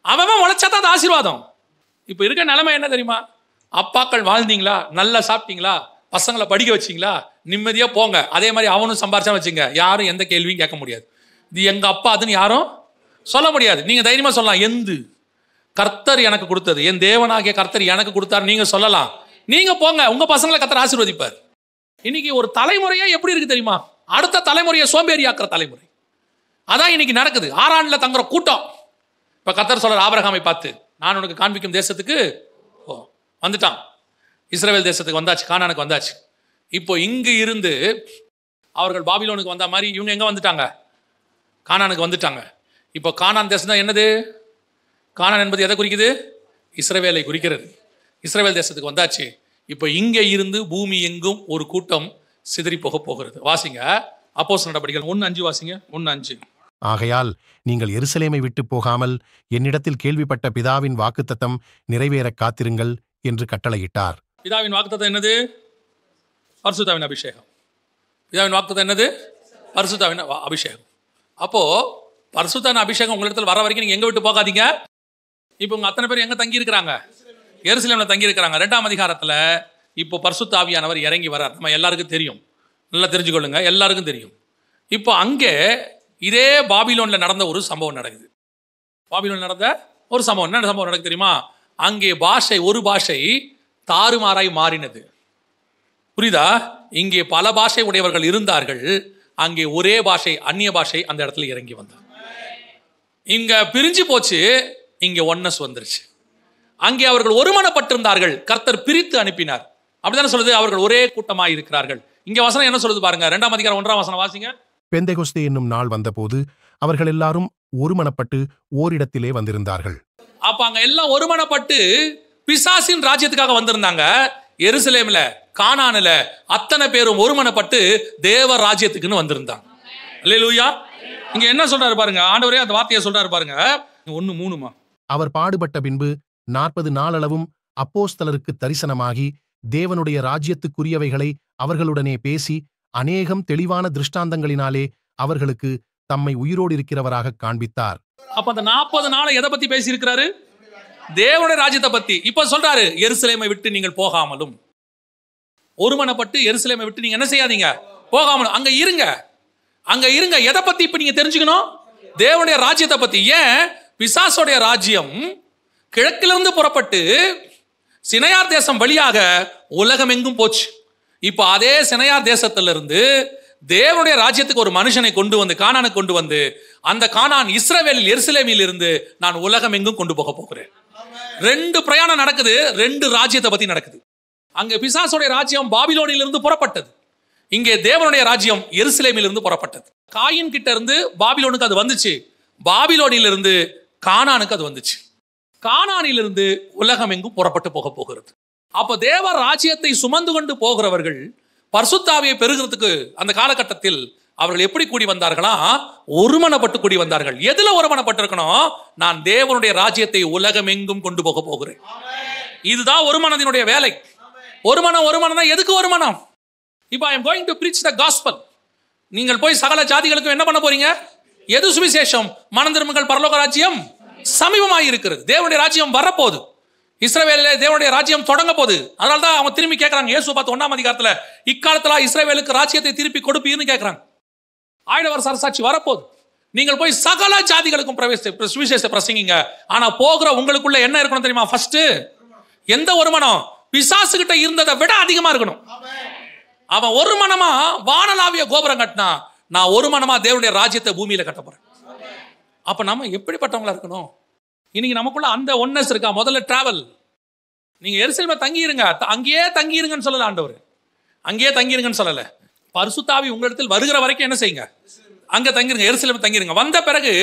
அவன் உழைச்சாதான் அது ஆசீர்வாதம். இப்ப இருக்க நிலைமை என்ன தெரியுமா? அப்பாக்கள் வாழ்ந்தீங்களா, நல்லா சாப்பிட்டீங்களா, பசங்களை படிக்க வச்சிங்களா, நிம்மதியா போங்க. அதே மாதிரி அவனும் சம்பாரிச்சா வச்சுங்க, யாரும் எந்த கேள்வியும் கேட்க முடியாது. இது எங்க அப்பா அதுன்னு யாரும் சொல்ல முடியாது. நீங்க தைரியமா சொல்லலாம், எந்து கர்த்தர் எனக்கு கொடுத்தது, என் தேவனாகிய கர்த்தர் எனக்கு கொடுத்தாரு நீங்க சொல்லலாம். நீங்க போங்க, உங்க பசங்களை கர்த்தர் ஆசீர்வதிப்பார். இன்னைக்கு ஒரு தலைமுறையா எப்படி இருக்கு தெரியுமா? அடுத்த தலைமுறையை சோம்பேறியாக்குற தலைமுறை. அதான் இன்னைக்கு நடக்குது. ஆரான்ல தங்குற கூட்டம். இப்ப கர்த்தர் சொல்ற ஆபிரகாமை பார்த்து, நான் உனக்கு காண்பிக்கும் தேசத்துக்கு வந்துட்டான். இஸ்ரவேல் தேசத்துக்கு வந்தாச்சு, கானானுக்கு வந்தாச்சு. இப்போ இங்கு இருந்து அவர்கள் பாபிலோனுக்கு வந்த மாதிரி இவங்க எங்க வந்துட்டாங்க? கானானுக்கு வந்துட்டாங்க. இப்போ கானான் தேசம் தான் என்னது? கானான் என்பது எதை குறிக்குது? இஸ்ரவேலை குறிக்கிறது. இஸ்ரவேல் தேசத்துக்கு வந்தாச்சு. இப்போ இங்கே இருந்து பூமி எங்கும் ஒரு கூட்டம் சிதறி போக போகிறது. வாசிங்க அப்போஸ்தலர் நடபடிகள் 1:5 வாசிங்க. 1:5. ஆகையால் நீங்கள் எருசலேமை விட்டு போகாமல் என்னிடத்தில் கேள்விப்பட்ட பிதாவின் வாக்குத்தத்தம் நிறைவேற காத்திருங்கள் என்று கட்டளையிட்டார். பிதாவின் வாக்குத்தத்தம் என்னது? பரிசுத்தாவின் அபிஷேகம். பிதாவின் வாக்குத்தத்தம் என்னது? பரிசுத்தாவின் அபிஷேகம். அப்போ பரிசுத்தாவின் அபிஷேகம் உங்களிடத்தில் வர வரைக்கும் நீங்க எங்க விட்டு போகாதீங்க. இப்போ உங்க அத்தனை பேர் எங்க தங்கி இருக்கிறாங்க? எருசலேம்ல தங்கி இருக்கிறாங்க. 2ஆம் அதிகாரத்துல இப்போ பரிசுத்த ஆவியானவர் இறங்கி வரார். நம்ம எல்லாருக்கும் தெரியும், நல்லா தெரிஞ்சுக்கொள்ளுங்க, எல்லாருக்கும் தெரியும். இப்போ அங்கே இதே பாபிலோன்ல நடந்த ஒரு சம்பவம் நடக்குது. பாபிலோன் நடந்த ஒரு சம்பவம். என்ன சம்பவம் நடக்குது தெரியுமா? அங்கே பாஷை, ஒரு பாஷை தாறுமாறாய் மாறினது. புரியுதா? இங்கே பல பாஷை உடையவர்கள் இருந்தார்கள், அங்கே ஒரே பாஷை, அந்நிய பாஷை அந்த இடத்துல இறங்கி வந்தது. இங்க பிரிஞ்சு போச்சு, இங்க ஒன்னஸ் வந்துருச்சு. அங்கே அவர்கள் ஒருமனப்பட்டிருந்தார்கள், கர்த்தர் பிரித்து அனுப்பினார். அப்படித்தானே சொல்லுது, அவர்கள் ஒரே கூட்டமாய் இருக்கிறார்கள். இங்க வசனம் என்ன சொல்லுது பாருங்க, 2ஆம் அதிகாரம் 1ஆம் வசனம் வாசிங்க. பெந்தெகொஸ்தே என்னும் நாள் வந்தபோது அவர்கள் எல்லாரும் ஒருமனப்பட்டு ஓரிடத்திலே வந்திருந்தார்கள். அப்ப அங்க எல்லாம் ஒருமனப்பட்டு பிசாசின் ராஜ்யத்துக்காக வந்திருந்தாங்க. எருசலேம்ல, கானான்ல அத்தனை பேரும் ஒருமனப்பட்டு தேவ ராஜ்யத்துக்குன்னு வந்திருந்தாங்க. அல்லேலூயா. இங்க என்ன சொல்றாரு பாருங்க, ஆண்டவரே அந்த வார்த்தையை சொல்றாரு பாருங்க. 1:3. அவர் பாடுபட்ட பின்பு 40 நாளளவும் அப்போஸ்தலருக்கு தரிசனமாகி தேவனுடைய ராஜ்யத்துக்குரியவைகளை அவர்களுடனே பேசி அநேகம் தெளிவான திருஷ்டாந்தங்களினாலே அவர்களுக்கு தம்மை உயிரோடு இருக்கிறவராக காண்பித்தார். அப்ப அந்த 40 நாளை எதை பத்தி பேசி இருக்கிறாரு? தேவனுடைய ராஜ்யத்தை பத்தி. இப்ப சொல்றாரு, எருசலேமை விட்டு நீங்கள் போகாமலும், ஒருமனப்பட்டு எருசலேமை விட்டு நீங்க என்ன செய்யாதீங்க, போகாமலும் அங்க இருங்க. அங்க இருங்க. எதை பத்தி இப்ப நீங்க தெரிஞ்சுக்கணும்? தேவனுடைய ராஜ்யத்தை பத்தி. ஏன்? பிசாசுடைய ராஜ்யம் கிழக்கிலிருந்து புறப்பட்டு சினையார் தேசம் வழியாக உலகம் எங்கும் போச்சு. இப்ப அதே சினையார் தேசத்திலிருந்து தேவனுடைய ராஜ்யத்துக்கு ஒரு மனுஷனை கொண்டு வந்து, கானானை கொண்டு வந்து, அந்த கானான் இஸ்ரவேலில் எருசலேமில் இருந்து நான் உலகம் எங்கும் கொண்டு போக போகிறேன். 2 பிரயாணம் நடக்குது, 2 ராஜ்யத்தை பத்தி நடக்குது. அங்க பிசாசுடைய ராஜ்யம் பாபிலோனில் இருந்து புறப்பட்டது, இங்கே தேவனுடைய ராஜ்யம் எருசலேமில் இருந்து புறப்பட்டது. காயின் கிட்ட இருந்து பாபிலோனுக்கு அது வந்துச்சு, பாபிலோனில் இருந்து கானானுக்கு அது வந்துச்சு, கானானிலிருந்து உலகம் எங்கும் புறப்பட்டு போக போகிறது. அப்ப தேவ ராஜ்யத்தை சுமந்து கொண்டு போகிறவர்கள் பரிசுத்தாவியை பெறுகிறதுக்கு அந்த காலகட்டத்தில் அவர்கள் எப்படி கூடி வந்தார்களா? ஒருமனப்பட்டு கூடி வந்தார்கள். எதுல ஒருமனப்பட்டிருக்கணும்? நான் தேவனுடைய ராஜ்யத்தை உலகம் எங்கும் கொண்டு போக போகிறேன். இதுதான் ஒருமனத்தினுடைய வேலை. ஒருமனம் எதுக்கு ஒருமனம்? இப்ப I am going to preach the gospel. நீங்கள் போய் சகல ஜாதிகளுக்கும் என்ன பண்ண போறீங்க? எது சுவிசேஷம்? மனம் திரும்புங்கள், பரலோக ராஜ்யம் சமீபமாய் இருக்கிறது. தேவனுடைய ராஜ்யம் வரப்போகுது. இஸ்ரவேலிலே தேவனுடைய ராஜ்யம் தொடங்க போகுது. அதனால தான் அவங்க திரும்பி கேட்கறாங்க, இயேசு பார்த்து 1ஆம் அதிகாரத்துல, இக்காலத்துல இஸ்ரவேலுக்கு ராஜ்யத்தை திருப்பி கொடுப்பீர்னு கேட்கறாங்க. ஆயிடவர் சரசாட்சி வரப்போகுது. நீங்கள் போய் சகல ஜாதிகளுக்கும் சுவிசேஷத்தை பிரசங்கிங்க. ஆனா போகிற உங்களுக்குள்ள என்ன இருக்கணும் தெரியுமா? ஃபர்ஸ்ட் எந்த ஒருமனம்? பிசாசு கிட்ட இருந்ததை விட அதிகமா இருக்கணும். அவன் ஒரு மனமா வானலாவிய கோபுரம் கட்டினா, நான் ஒரு மனமா தேவனுடைய ராஜ்யத்தை பூமியில கட்ட போறேன். அப்ப நம்ம எப்படிப்பட்டவங்களா இருக்கணும்? இன்னைக்கு நமக்குள்ள அந்த ஒன்னஸ் இருக்கா? முதல்ல டிராவல். நீங்க எருசலேம்ல தங்கி இருங்க, அங்கேயே தங்கி இருங்கன்னு சொல்லல ஆண்டவர். அங்கேயே தங்கிருங்கன்னு சொல்லல. பரிசுத்தாவி உங்களிடத்தில் வருகிற வரைக்கும் என்ன செய்யுங்க? அங்க தங்கிருங்க, எருசலேம்ல தங்கிருங்க. வந்த பிறகு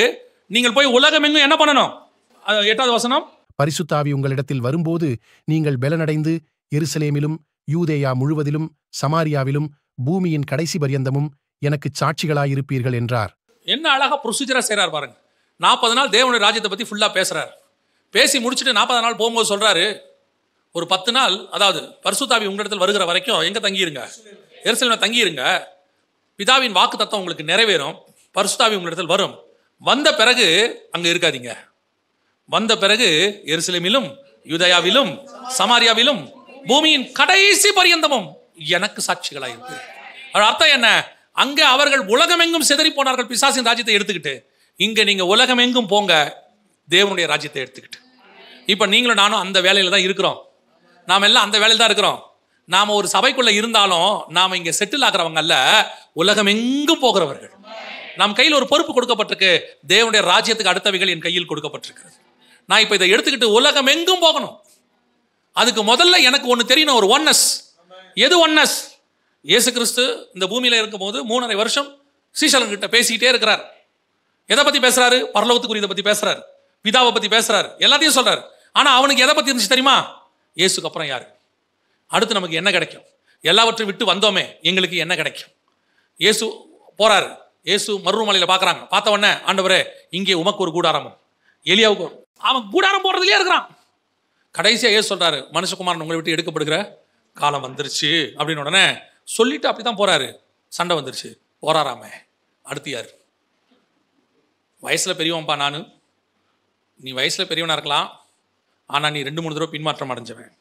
நீங்கள் போய் உலகம் எங்கும் என்ன பண்ணணும்? 8வது வசனம், பரிசுத்தாவி உங்களிடத்தில் வரும்போது நீங்கள் பெலனடைந்து எருசலேமிலும் யூதேயா முழுவதிலும் சமாரியாவிலும் பூமியின் கடைசி பரியந்தமும் எனக்கு சாட்சிகளாயிருப்பீர்கள் என்றார். என்ன அழகா ப்ரொசீஜரா செய்றார் பாருங்க. 40 நாள் தேவனுடைய ராஜ்யத்தை பத்தி ஃபுல்லா பேசுறாரு. பேசி முடிச்சுட்டு 40 நாள் போகும்போது சொல்றாரு, ஒரு 10 நாள், அதாவது பரிசுத்தாவி உங்களிடத்தில் வருகிற வரைக்கும் எங்க தங்கியிருங்க? எருசலேம்ல தங்கியிருங்க. பிதாவின் வாக்கு தத்தம் உங்களுக்கு நிறைவேறும். பரிசுத்தாவி உங்களிடத்தில் வரும். வந்த பிறகு அங்க இருக்காதீங்க. வந்த பிறகு எருசலேமிலும் யூதேயாவிலும் சமாரியாவிலும் பூமியின் கடைசி பரியந்தமும் எனக்கு சாட்சிகளாயிருக்கு. அர்த்தம் என்ன? அங்க அவர்கள் உலகமெங்கும் சிதறி போனார்கள் பிசாசின் ராஜ்யத்தை எடுத்துக்கிட்டு. இங்க நீங்க உலகமெங்கும் போங்க தேவனுடைய ராஜ்யத்தை எடுத்துக்கிட்டு. இப்ப நீங்களும் நானும் அந்த வேலையில தான் இருக்கிறோம். நாம எல்லாம் அந்த வேலையில தான் இருக்கிறோம். நாம ஒரு சபைக்குள்ள இருந்தாலும் நாம இங்க செட்டில் ஆகிறவங்க அல்ல, உலகமெங்கும் போகிறவர்கள். நம் கையில் ஒரு பொறுப்பு கொடுக்கப்பட்டிருக்கு. தேவனுடைய ராஜ்யத்துக்கு அடுத்தவைகள் என் கையில் கொடுக்கப்பட்டிருக்கு. நான் இப்ப இதை எடுத்துக்கிட்டு உலகம் எங்கும் போகணும். அதுக்கு முதல்ல எனக்கு ஒண்ணு தெரியணும், ஒரு ஒன்னஸ். எது ஒன்னஸ்? இயேசு கிறிஸ்து இந்த பூமியில இருக்கும்போது 3.5 வருஷம் சீஷர்கிட்ட பேசிக்கிட்டே இருக்கிறார். எதை பத்தி பேசுறாரு? பரலோகத்துக்குரியதை பத்தி பேசுறாரு, பிதாவை பத்தி பேசுறாரு, எல்லாத்தையும் சொல்றாரு. ஆனா அவனுக்கு எதை பத்தி இருந்துச்சு தெரியுமா? இயேசுக்கு அப்புறம் யாரு? அடுத்து நமக்கு என்ன கிடைக்கும்? எல்லாவற்றையும் விட்டு வந்தோமே, எங்களுக்கு என்ன கிடைக்கும்? இயேசு போறாரு. இயேசு மருவமலையில பாக்குறாங்க. பார்த்த உடனே, ஆண்டவரே இங்கே உமக்கு ஒரு கூடாரமும் எலியாவுக்கு. அவன் கூடாரம் போடுறதுலயே இருக்கிறான். கடைசியா இயேசு சொல்றாரு, மனுஷகுமாரன் உங்களை விட்டு எடுக்கப்படுகிற காலம் வந்துருச்சு அப்படின்னு உடனே சொல்லிட்டு அப்படித்தான் போறாரு. சண்டை வந்துருச்சு, போறாராமே. அடுத்து யாரு? வயசுல பெரியவன்பா நானு, நீ வயசுல பெரியவனா இருக்கலாம், ஆனா நீ 2-3 தடவை பின்மாற்றம் அடைஞ்சவன்.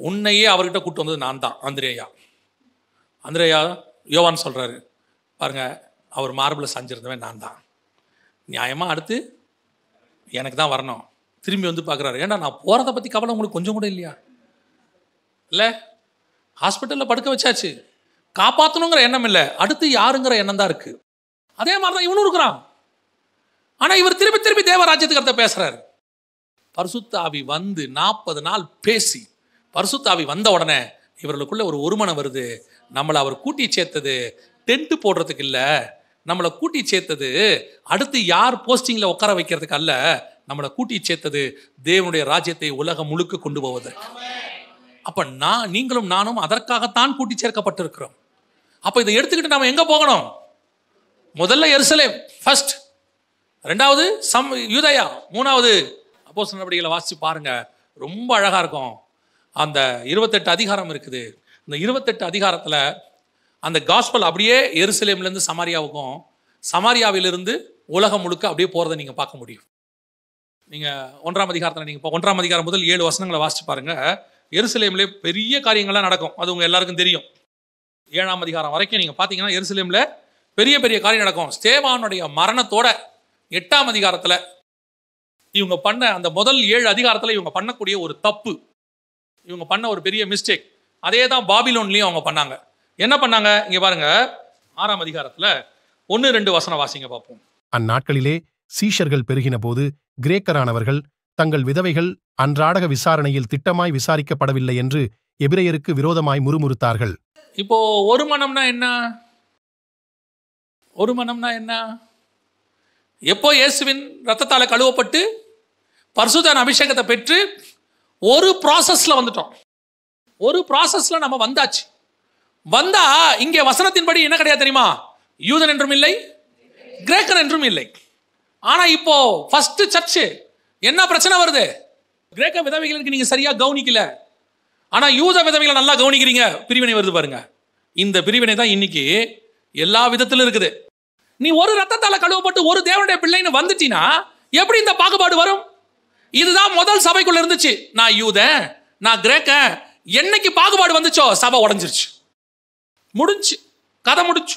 உன்னையே அவர்கிட்ட கூட்டு வந்தது நான் தான், அந்திரேயா. அந்திரேயா யோவான் சொல்றாரு பாருங்க, அவர் மார்பிள சாஞ்சிருந்தவன் நான் தான். நியாயமா அடுத்து எனக்கு தான் வரணும். திரும்பி வந்து பார்க்குறாரு, ஏன்டா நான் போகிறத பற்றி கவலை உங்களுக்கு கொஞ்சம் கூட இல்லையா? இல்லை, ஹாஸ்பிட்டலில் படுக்க வச்சாச்சு, காப்பாற்றணுங்கிற எண்ணம் இல்லை, அடுத்து யாருங்கிற எண்ணம் தான் இருக்கு. அதே மாதிரி தான் இவனும் இருக்கிறான். ஆனால் இவர் திருப்பி திருப்பி தேவராஜ்யத்துக்கு அடுத்த பேசுறாரு. பரிசுத்த ஆவி வந்து 40 நாள் பேசி, பரிசுத்த ஆவி வந்த உடனே இவர்களுக்குள்ள ஒரு ஒருமனம் வருது. நம்மளை அவர் கூட்டி சேர்த்தது டென்ட் போடுறதுக்கு இல்லை, நம்மளை கூட்டி சேர்த்தது அடுத்து யார் போஸ்டிங்கில் உட்கார வைக்கிறதுக்கு அல்ல, நம்மளை கூட்டி சேர்த்தது தேவனுடைய ராஜ்யத்தை உலகம் முழுக்க கொண்டு போவது. அப்போ நீங்களும் நானும் அதற்காகத்தான் கூட்டி சேர்க்கப்பட்டிருக்கிறோம். அப்போ இதை எடுத்துக்கிட்டு நம்ம எங்கே போகணும்? முதல்ல எருசலேம் ஃபர்ஸ்ட், ரெண்டாவது யூதயா, மூணாவது அப்போஸ்தலர் நடவடிக்கைகளை வாசித்து பாருங்க, ரொம்ப அழகாக இருக்கும். அந்த 28 அதிகாரம் இருக்குது. இந்த 28 அதிகாரத்தில் அந்த காஸ்பல் அப்படியே எருசலேம்லேருந்து சமாரியாவுக்கும், சமாரியாவிலிருந்து உலகம் முழுக்க அப்படியே போகிறத நீங்கள் பார்க்க முடியும். நீங்கள் 1ஆம் அதிகாரத்தில் நீங்கள் 1ஆம் அதிகாரம் முதல் 7 வசனங்களை வாசித்து பாருங்கள். எருசலேம்லேயே பெரிய காரியங்கள்லாம் நடக்கும், அது உங்கள் எல்லாருக்கும் தெரியும். 7ஆம் அதிகாரம் வரைக்கும் நீங்கள் பார்த்தீங்கன்னா எருசலேமில் பெரிய பெரிய காரியம் நடக்கும். ஸ்தேவானுடைய மரணத்தோட 8ஆம் அதிகாரத்தில் இவங்க பண்ண அந்த முதல் 7 அதிகாரத்தில் இவங்க பண்ணக்கூடிய ஒரு தப்பு, இவங்க பண்ண ஒரு பெரிய மிஸ்டேக், அதே தான் பாபிலோன்லேயும் அவங்க பண்ணாங்க. என்ன பண்ணாங்க? இங்கே பாருங்க, 6ஆம் அதிகாரத்தில் 1-2 வசனம் வாசிங்க பார்ப்போம். அந்நாட்களிலே சீஷர்கள் பெருகின போது கிரேக்கரானவர்கள் தங்கள் விதவைகள் அன்றாடக விசாரணையில் திட்டமாய் விசாரிக்கப்படவில்லை என்று எபிரெயருக்கு விரோதமாய் முறுமுறுத்தார்கள். இப்போ ஒரு மனம்னா என்ன? ஒரு மனம்னா என்ன? எப்போ இயேசுவின் ரத்தத்தால் கழுவப்பட்டு பரிசுத்த அபிஷேகத்தை பெற்று ஒரு ப்ராசஸ்ல வந்துட்டோம், ஒரு ப்ராசஸ்ல நம்ம வந்தாச்சு. வந்தா இங்கே வசனத்தின்படி என்ன கிடையாது தெரியுமா? யூதன் என்றும் இல்லை, கிரேக்கன் என்றும் இல்லை. ஆனா இப்போ ஃபர்ஸ்ட் சர்ச் என்ன பிரச்சனை வருது? கிரேக்க விதவைகளுக்கு நீங்க சரியா கவனிக்கல, ஆனா யூத விதவைகளை நல்லா கவனிக்கிறீங்க, பிரிவினை வருது பாருங்க. இந்த பிரிவினை தான் இன்னைக்கு எல்லா விதத்திலும் இருக்குது. நீ ஒரு ரத்தத்தால கழுவப்பட்டு ஒரு தேவனுடைய பிள்ளைன்னு வந்துட்டீனா எப்படி இந்த பாகுபாடு வரும்? இதுதான் முதல் சபைக்குள்ள இருந்துச்சு. நான் யூதன், நான் கிரேக்கன். என்னைக்கு பாகுபாடு வந்துச்சோ சபை உடைஞ்சிருச்சு, முடிஞ்சு, கதை முடிச்சு.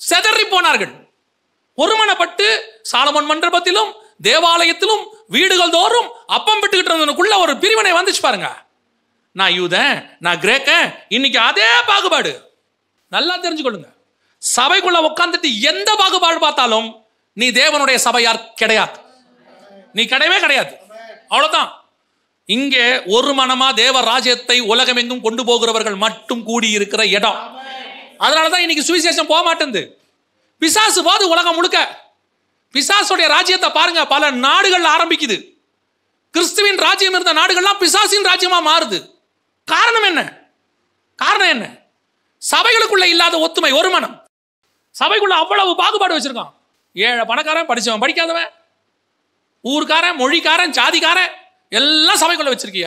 செதறி போனார்கள். ஒருமனப்பட்டு சாலமோன் மண்டபத்திலும் தேவாலயத்திலும் வீடுகள் தோறும் அப்பம் பெற்றுக்கிட்டு இருந்ததுக்குள்ள ஒரு பிரிவினை வந்துச்சு பாருங்க. நான் யூதன், நான் கிரேக்கன். இன்னைக்கு அதே பாகுபாடு. நல்லா தெரிஞ்சுக்கொள்ளுங்க, சபைக்குள்ள உட்கார்ந்துட்டு எந்த பாகுபாடு பார்த்தாலும் நீ தேவனுடைய சபையார் கிடையாது, நீ கிடையவே கிடையாது. அவ்வளவுதான். இங்கே ஒரு மனமா தேவ ராஜ்யத்தை உலகமெங்கும் கொண்டு போகிறவர்கள் மட்டும் கூடி இருக்கிற இடம். அதனாலதான் இன்னைக்கு சுவிசேஷம் போக மாட்டேங்குது. பிசாசு போது உலகம் முழுக்க. பிசாசுடைய ராஜ்யத்தை பாருங்க, பல நாடுகள் ஆரம்பிக்குது. கிறிஸ்துவின் ராஜ்யம் இருந்த நாடுகள்லாம் பிசாசின் ராஜ்யமா மாறுது. காரணம் என்ன? காரணம் என்ன? சபைகளுக்குள்ள இல்லாத ஒத்துமை, ஒரு மனம். சபைக்குள்ள அவ்வளவு பாகுபாடு வச்சிருக்கான். ஏழை பணக்காரன், படிச்சவன் படிக்காதவன், ஊர்க்காரன், மொழிக்காரன், ஜாதிக்காரன் எல்லாம் சபைக்குள்ள வச்சிருக்கிய.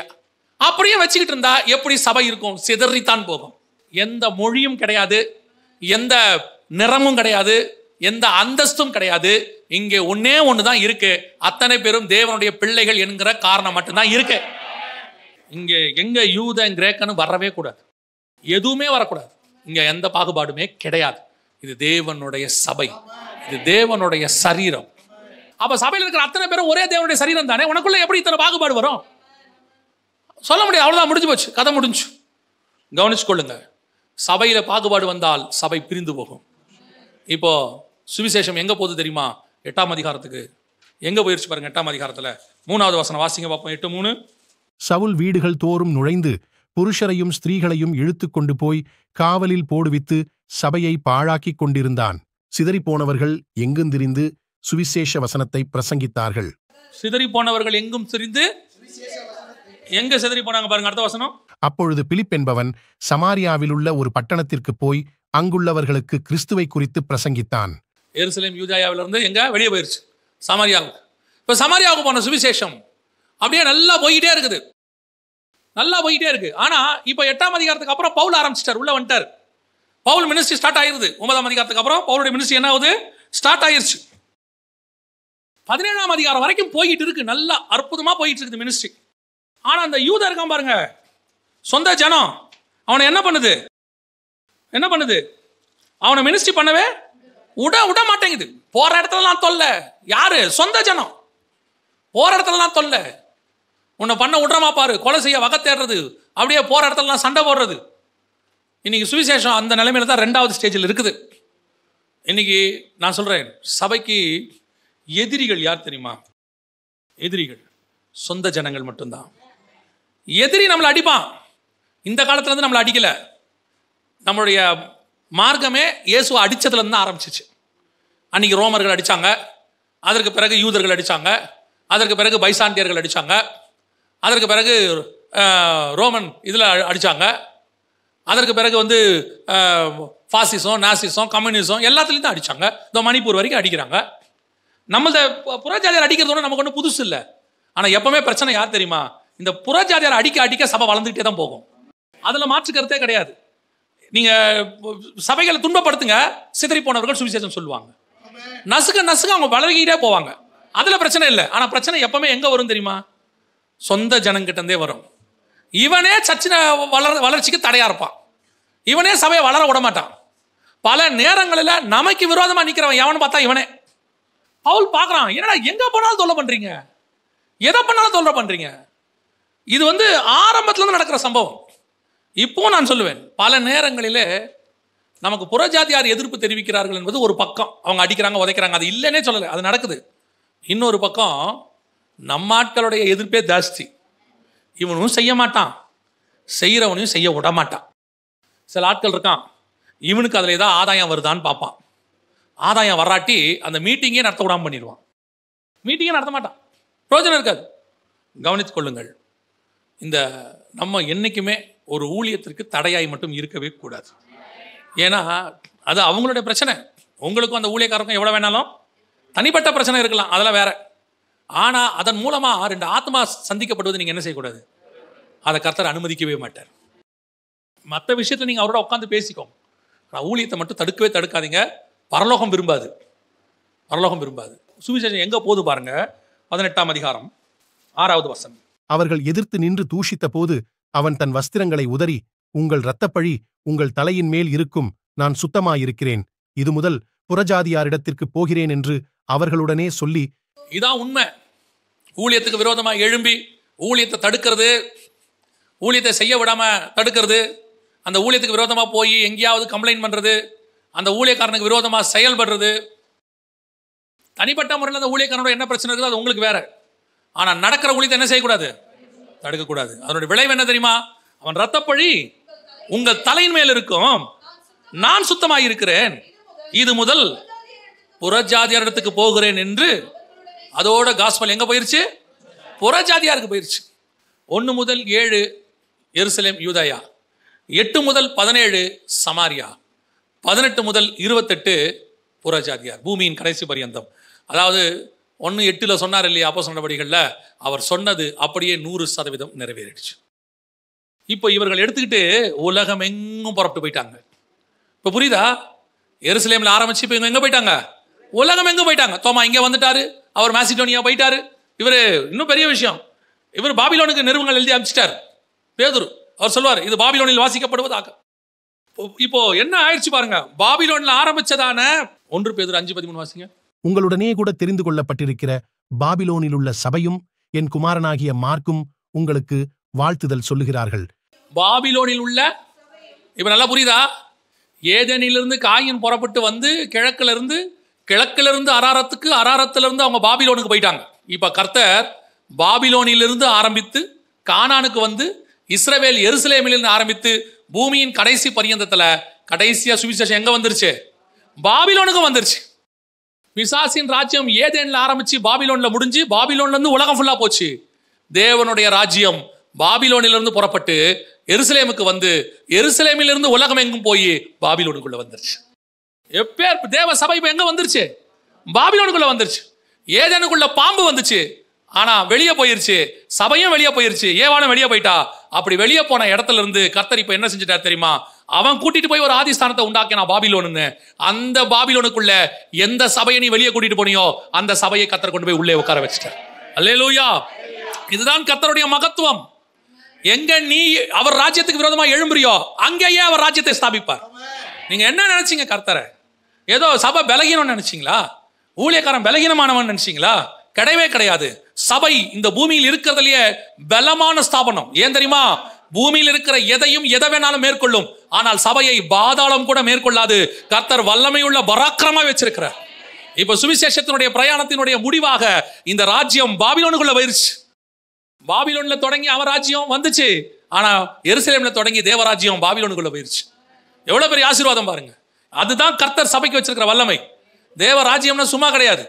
அப்படியே வச்சுக்கிட்டு இருந்தா எப்படி சபை இருக்கும்? சிதறித்தான் போகும். எந்த மொழியும் கிடையாது, எந்த நிறமும் கிடையாது, எந்த அந்தஸ்தும் கிடையாது. இங்கே ஒன்னே ஒண்ணுதான் இருக்கு, அத்தனை பேரும் தேவனுடைய பிள்ளைகள் என்கிற காரணம் மட்டும்தான் இருக்கு. இங்கே எங்க யூதன் கிரேக்கன்னு வரவே கூடாது, எதுவுமே வரக்கூடாது. இங்க எந்த பாகுபாடுமே கிடையாது. இது தேவனுடைய சபை, இது தேவனுடைய சரீரம். அப்ப சபையில் இருக்கிற அத்தனை பேரும் ஒரே தேவனுடைய சரீரம் தானே. உனக்குள்ள எப்படி இத்தனை பாகுபாடு வரும்? சொல்ல முடியாது. அவ்வளவுதான், முடிஞ்சு போச்சு, கதை முடிஞ்சு. கவனிச்சு கொள்ளுங்க, சபையில பாகுபாடு வந்தால் சபை பிரிந்து போகும். இப்போ சுவிசேஷம் எங்க போகுது தெரியுமா? 8ஆம் அதிகாரத்துக்கு எங்க போயிருச்சு பாருங்க. 8ஆம் அதிகாரத்துல 3வது வசனம் வாசிங்க பார்ப்போம். 8:3. சவுல் வீடுகள் தோறும் நுழைந்து புருஷரையும் ஸ்திரீகளையும் இழுத்து கொண்டு போய் காவலில் போடுவித்து சபையை பாழாக்கிக் கொண்டிருந்தான். சிதறிப்போனவர்கள் எங்கும் திரிந்து சுவிசேஷ வசனத்தை பிரசங்கித்தார்கள். சிதறி போனவர்கள் எங்கும் திரிந்து எங்க சிதறி போனாங்க பாருங்க. அடுத்த வசனம். அப்பொழுது பிலிப் என்பவன் சமாரியாவிலுள்ள ஒரு பட்டணத்திற்கு போய் அங்குள்ளவர்களுக்கு கிறிஸ்துவை குறித்து பிரசங்கித்தான். எருசலேம் யூதாயாவிலிருந்து எங்க வெளியே போயிருச்சு, சமாரியாவுக்கு. இப்ப சமாரியாவுக்கு போன சுவிசேஷம் அப்படியே நல்லா போயிட்டே இருக்குது, நல்லா போயிட்டே இருக்கு. ஆனா இப்ப 8ஆம் அதிகாரத்துக்கு அப்புறம் பவுல் ஆரம்பிச்சிட்டார், உள்ள வந்துட்டார். பவுல் மினிஸ்ட்ரி ஸ்டார்ட் ஆயிருது. 9ஆம் அதிகாரத்துக்கு அப்புறம் பவுலுடைய மினிஸ்ட்ரி என்ன ஆகுது? ஸ்டார்ட் ஆயிருச்சு. 17ஆம் அதிகாரம் வரைக்கும் போயிட்டு இருக்கு, நல்லா அற்புதமா போயிட்டு இருக்குது மினிஸ்ட்ரி. ஆனா அந்த யூதா இருக்கான் பாருங்க, சொந்த ஜனம், அவனை என்ன பண்ணுது? என்ன பண்ணுது? அவனை மினிஸ்ட்ரி பண்ணவே விட மாட்டேங்குது. போற இடத்துலலாம் தொல்லை. யாரு? சொந்த ஜனம். போற இடத்துலலாம் தொல்லை. உன்னை பண்ண விட்றமா பாரு, கொலை செய்ய வகை தேடுறது, அப்படியே போகிற இடத்துலலாம் சண்டை போடுறது. இன்றைக்கி சுவிசேஷம் அந்த நிலைமையில தான் 2வது ஸ்டேஜில் இருக்குது. இன்றைக்கி நான் சொல்கிறேன், சபைக்கு எதிரிகள் யார் தெரியுமா? எதிரிகள் சொந்த ஜனங்கள் மட்டும்தான். எதிரி நம்மளை அடிப்பான். இந்த காலத்துலேருந்து நம்மளை அடிக்கலை. நம்மளுடைய மார்க்கமே இயேசுவை அடித்ததுலேருந்து தான் ஆரம்பிச்சிச்சு. அன்றைக்கி ரோமர்கள் அடித்தாங்க, அதற்கு பிறகு யூதர்கள் அடித்தாங்க, அதற்கு பிறகு பைசாண்டியர்கள் அடித்தாங்க, அதற்கு பிறகு ரோமன் இதில் அடித்தாங்க, அதற்கு பிறகு வந்து ஃபாசிசம், நாசிசம், கம்யூனிசம் எல்லாத்துலேயும் தான் அடித்தாங்க. இந்த மணிப்பூர் வரைக்கும் அடிக்கிறாங்க. நம்மள புறஜாதியார் அடிக்கிறதோட நமக்கு ஒன்றும் புதுசு இல்லை. ஆனால் எப்பவுமே பிரச்சனை யார் தெரியுமா? இந்த புறஜாதியார் அடிக்க அடிக்க சபை வளர்ந்துக்கிட்டே தான் போகும். அதில் மாற்று கருத்தே கிடையாது. நீங்கள் சபைகளை துன்பப்படுத்துங்க, சிதறி போனவர்கள் சுவிசேஷம் சொல்லுவாங்க. நசுக்க நசுக்க அவங்க வளர்கிட்டே போவாங்க. அதில் பிரச்சனை இல்லை. ஆனால் பிரச்சனை எப்பவுமே எங்கே வரும் தெரியுமா? சொந்த ஜனங்கிட்டே வரும். இவனே சச்சின வளர்ச்சிக்கு தடையா இருப்பான். இவனே சபையை வளர விட மாட்டான். பல நேரங்களில் நமக்கு விரோதமாக நிற்கிறவன் எவனு பார்த்தா இவனே. பவுல் பார்க்குறான், என்னடா எங்கே போனாலும் தொல்லை பண்ணுறீங்க, எதை பண்ணாலும் தொல்லை பண்ணுறீங்க. இது வந்து ஆரம்பத்துலேருந்து நடக்கிற சம்பவம். இப்போ நான் சொல்லுவேன், பல நேரங்களிலே நமக்கு புறஜாதியார் எதிர்ப்பு தெரிவிக்கிறார்கள் என்பது ஒரு பக்கம். அவங்க அடிக்கிறாங்க, உதைக்கிறாங்க, அது இல்லைன்னே சொல்லலை, அது நடக்குது. இன்னொரு பக்கம் நம்ம ஆட்களுடைய எதிர்ப்பே ஜாஸ்தி. இவனும் செய்ய மாட்டான், செய்கிறவனையும் செய்ய விட மாட்டான். சில ஆட்கள் இருக்கான், இவனுக்கு அதில் ஏதாவது ஆதாயம் வருதான்னு பார்ப்பான். ஆதாயம் வராட்டி அந்த மீட்டிங்கே நடத்த விடாமல் பண்ணிடுவான். மீட்டிங்கே நடத்த மாட்டான், பிரயோஜனம் இருக்காது. கவனித்துக் கொள்ளுங்கள், இந்த நம்ம என்றைக்குமே ஒரு ஊழியத்திற்கு தடையாய் மட்டும் இருக்கவே கூடாது. ஏன்னா அது அவங்களுடைய பிரச்சனை. உங்களுக்கும் அந்த ஊழியக்காரருக்கும் எவ்வளோ வேணாலும் தனிப்பட்ட பிரச்சனை இருக்கலாம், அதெல்லாம் வேற. ஆனால் அதன் மூலமாக 2 ஆத்மா சந்திக்கப்படுவது நீங்கள் என்ன செய்யக்கூடாது? அதை கர்த்தர் அனுமதிக்கவே மாட்டார். மற்ற விஷயத்தில் நீங்கள் அவரோட உட்காந்து பேசிக்கோங்க. ஆனால் ஊழியத்தை மட்டும் தடுக்கவே தடுக்காதீங்க. பரலோகம் விரும்பாது, பரலோகம் விரும்பாது. சுவிசேஷம் எங்கே போது பாருங்க, 18ஆம் அதிகாரம் 6வது வசனம். அவர்கள் எதிர்த்து நின்று தூஷித்த போது அவன் தன் வஸ்திரங்களை உதறி, உங்கள் இரத்தப்பழி உங்கள் தலையின் மேல் இருக்கும், நான் சுத்தமாயிருக்கிறேன், இது முதல் புறஜாதியாரிடத்திற்கு போகிறேன் என்று அவர்களுடனே சொல்லி. இதான் உண்மை. ஊழியத்துக்கு விரோதமாக எழும்பி ஊழியத்தை தடுக்கிறது, ஊழியத்தை செய்ய விடாம தடுக்கிறது, அந்த ஊழியத்துக்கு விரோதமாக போய் எங்கேயாவது கம்ப்ளைண்ட் பண்ணுறது, அந்த ஊழியக்காரனுக்கு விரோதமாக செயல்படுறது. தனிப்பட்ட முறையில் அந்த ஊழியக்காரனோட என்ன பிரச்சனை இருக்குது அது உங்களுக்கு வேற. ஆனால் நடக்கிற ஊழியத்தை என்ன செய்யக்கூடாது? தடுக்கக்கூடாது. அதனுடைய விளைவு என்ன தெரியுமா? அவன் இரத்தப்பழி உங்கள் தலையின் மேல் இருக்கும், நான் சுத்தமாக இருக்கிறேன், இது முதல் புறஜாதியாரிடத்துக்கு போகிறேன் என்று. அதோட காஸ்பல் எங்க போயிருச்சு? புறஜாதியாருக்கு போயிருச்சு. 1 முதல் 7 எருசலேம் யூதயா, 8 முதல் 17 சமாரியா, 18 முதல் 28 புறஜாதியார், பூமியின் கடைசி பரியந்தம். அதாவது 1:8 சொன்னார் இல்லையா அப்போஸ்தலர் நடவடிக்கைகளில், அவர் சொன்னது அப்படியே 100% நிறைவேறிடுச்சு. இப்போ இவர்கள் எடுத்துக்கிட்டு உலகம் எங்கும் புறப்பட்டு போயிட்டாங்க. இப்போ புரியுதா? எருசலேமில் ஆரம்பிச்சு இப்போ இவங்க எங்கே போயிட்டாங்க? உலகம் எங்கே போயிட்டாங்க? தோமா இங்கே வந்துட்டாரு, அவர் மாசிடோனியா போயிட்டாரு. இவர் இன்னும் பெரிய விஷயம், இவர் பாபிலோனுக்கு நிறுவனங்கள் எழுதி அனுப்பிச்சிட்டார். பேதுரு அவர் சொல்வார், இது பாபிலோனில் வாசிக்கப்படுவதாக. இப்போ என்ன ஆயிடுச்சு பாருங்க, பாபிலோனில் ஆரம்பிச்சதான 1 பேதுரு 5:13 வாசிங்க. உங்களுடனே கூட தெரிந்து கொள்ளப்பட்டிருக்கிற பாபிலோனில் உள்ள சபையும் என் குமாரனாகிய மார்க்கும் உங்களுக்கு வாழ்த்துதல் சொல்லுகிறார்கள். பாபிலோனில் உள்ள, இப்ப நல்லா புரியுதா? ஏதேனிலிருந்து காயின் புறப்பட்டு வந்து கிழக்கிலிருந்து அராரத்துக்கு, அராரத்திலிருந்து அவங்க பாபிலோனுக்கு போயிட்டாங்க. இப்ப கர்த்தர் பாபிலோனிலிருந்து ஆரம்பித்து கானானுக்கு வந்து, இஸ்ரவேல் எருசலேமிலிருந்து ஆரம்பித்து பூமியின் கடைசி பரியந்தத்துல கடைசியா சுவிசேஷம் எங்க வந்துருச்சு? பாபிலோனுக்கு வந்துருச்சு. பிசாசின் ராஜ்யம் ஏதேன்ல ஆரம்பிச்சு பாபிலோன்ல முடிஞ்சு, பாபிலோன்ல இருந்து உலகம் ஃபுல்லா போச்சு. தேவனுடைய ராஜ்யம் பாபிலோனிலிருந்து புறப்பட்டு எருசலேமுக்கு வந்து, எருசலேமிலிருந்து உலகம் எங்கும் போய் பாபிலோனுக்குள்ள வந்துருச்சு. எப்பேர் தேவ சபை இப்ப எங்க வந்துருச்சு? பாபிலோனுக்குள்ள வந்துருச்சு. ஏதேனுக்குள்ள பாம்பு வந்துச்சு, ஆனா வெளியே போயிருச்சு. சபையும் வெளியே போயிருச்சு, ஏவானும் வெளியே போயிட்டா. அப்படி வெளியே போன இடத்துல இருந்து கர்த்தர் இப்ப என்ன செஞ்சுட்டார் தெரியுமா? அவன் கூட்டிட்டு போய் ஒரு ஆதிஸ்தானத்தை உண்டாக்கினா பாபிலோன்னு. அந்த பாபிலோனுக்குள்ள எந்த சபையை நீ வெளியே கூட்டிட்டு போனியோ அந்த சபையை கர்த்தர் கொண்டு போய் உள்ளே உட்கார வச்சுட்டார். அல்லேலூயா! இதுதான் கர்த்தருடைய மகத்துவம். எங்க நீ அவர் ராஜ்யத்துக்கு விரோதமா எழும்புறியோ அங்கேயே அவர் ராஜ்யத்தை ஸ்தாபிப்பார். நீங்க என்ன நினைச்சீங்க? கர்த்தரை ஏதோ சபை பலகீனம் நினைச்சீங்களா? ஊழியக்காரன் பலகீனமானவன் நினைச்சீங்களா? கிடையவே கிடையாது. சபை இந்த பூமியில் இருக்கிறதுலயே பலமான ஸ்தாபனம். ஏன் தெரியுமா? பூமியில் இருக்கிற எதையும் எதை வேணாலும் மேற்கொள்ளும், ஆனால் சபையை பாதாளம் கூட மேற்கொள்ளாது. கர்த்தர் வல்லமையுள்ள பராக்கிரமா வச்சிருக்கிறார். இப்ப சுவிசேஷத்தினுடைய பிரயாணத்தினுடைய முடிவாக இந்த ராஜ்யம் பாபிலோனுக்குள்ள போயிருச்சு. பாபிலோன்ல தொடங்கி அவன் ராஜ்யம் வந்துச்சு, ஆனா எருசலேம்ல தொடங்கி தேவராஜ்யம் பாபிலோனுக்குள்ள போயிருச்சு. எவ்வளவு பெரிய ஆசீர்வாதம் பாருங்க. அதுதான் கர்த்தர் சபைக்கு வச்சிருக்கிற வல்லமை. தேவராஜ்யம்னா சும்மா கிடையாது.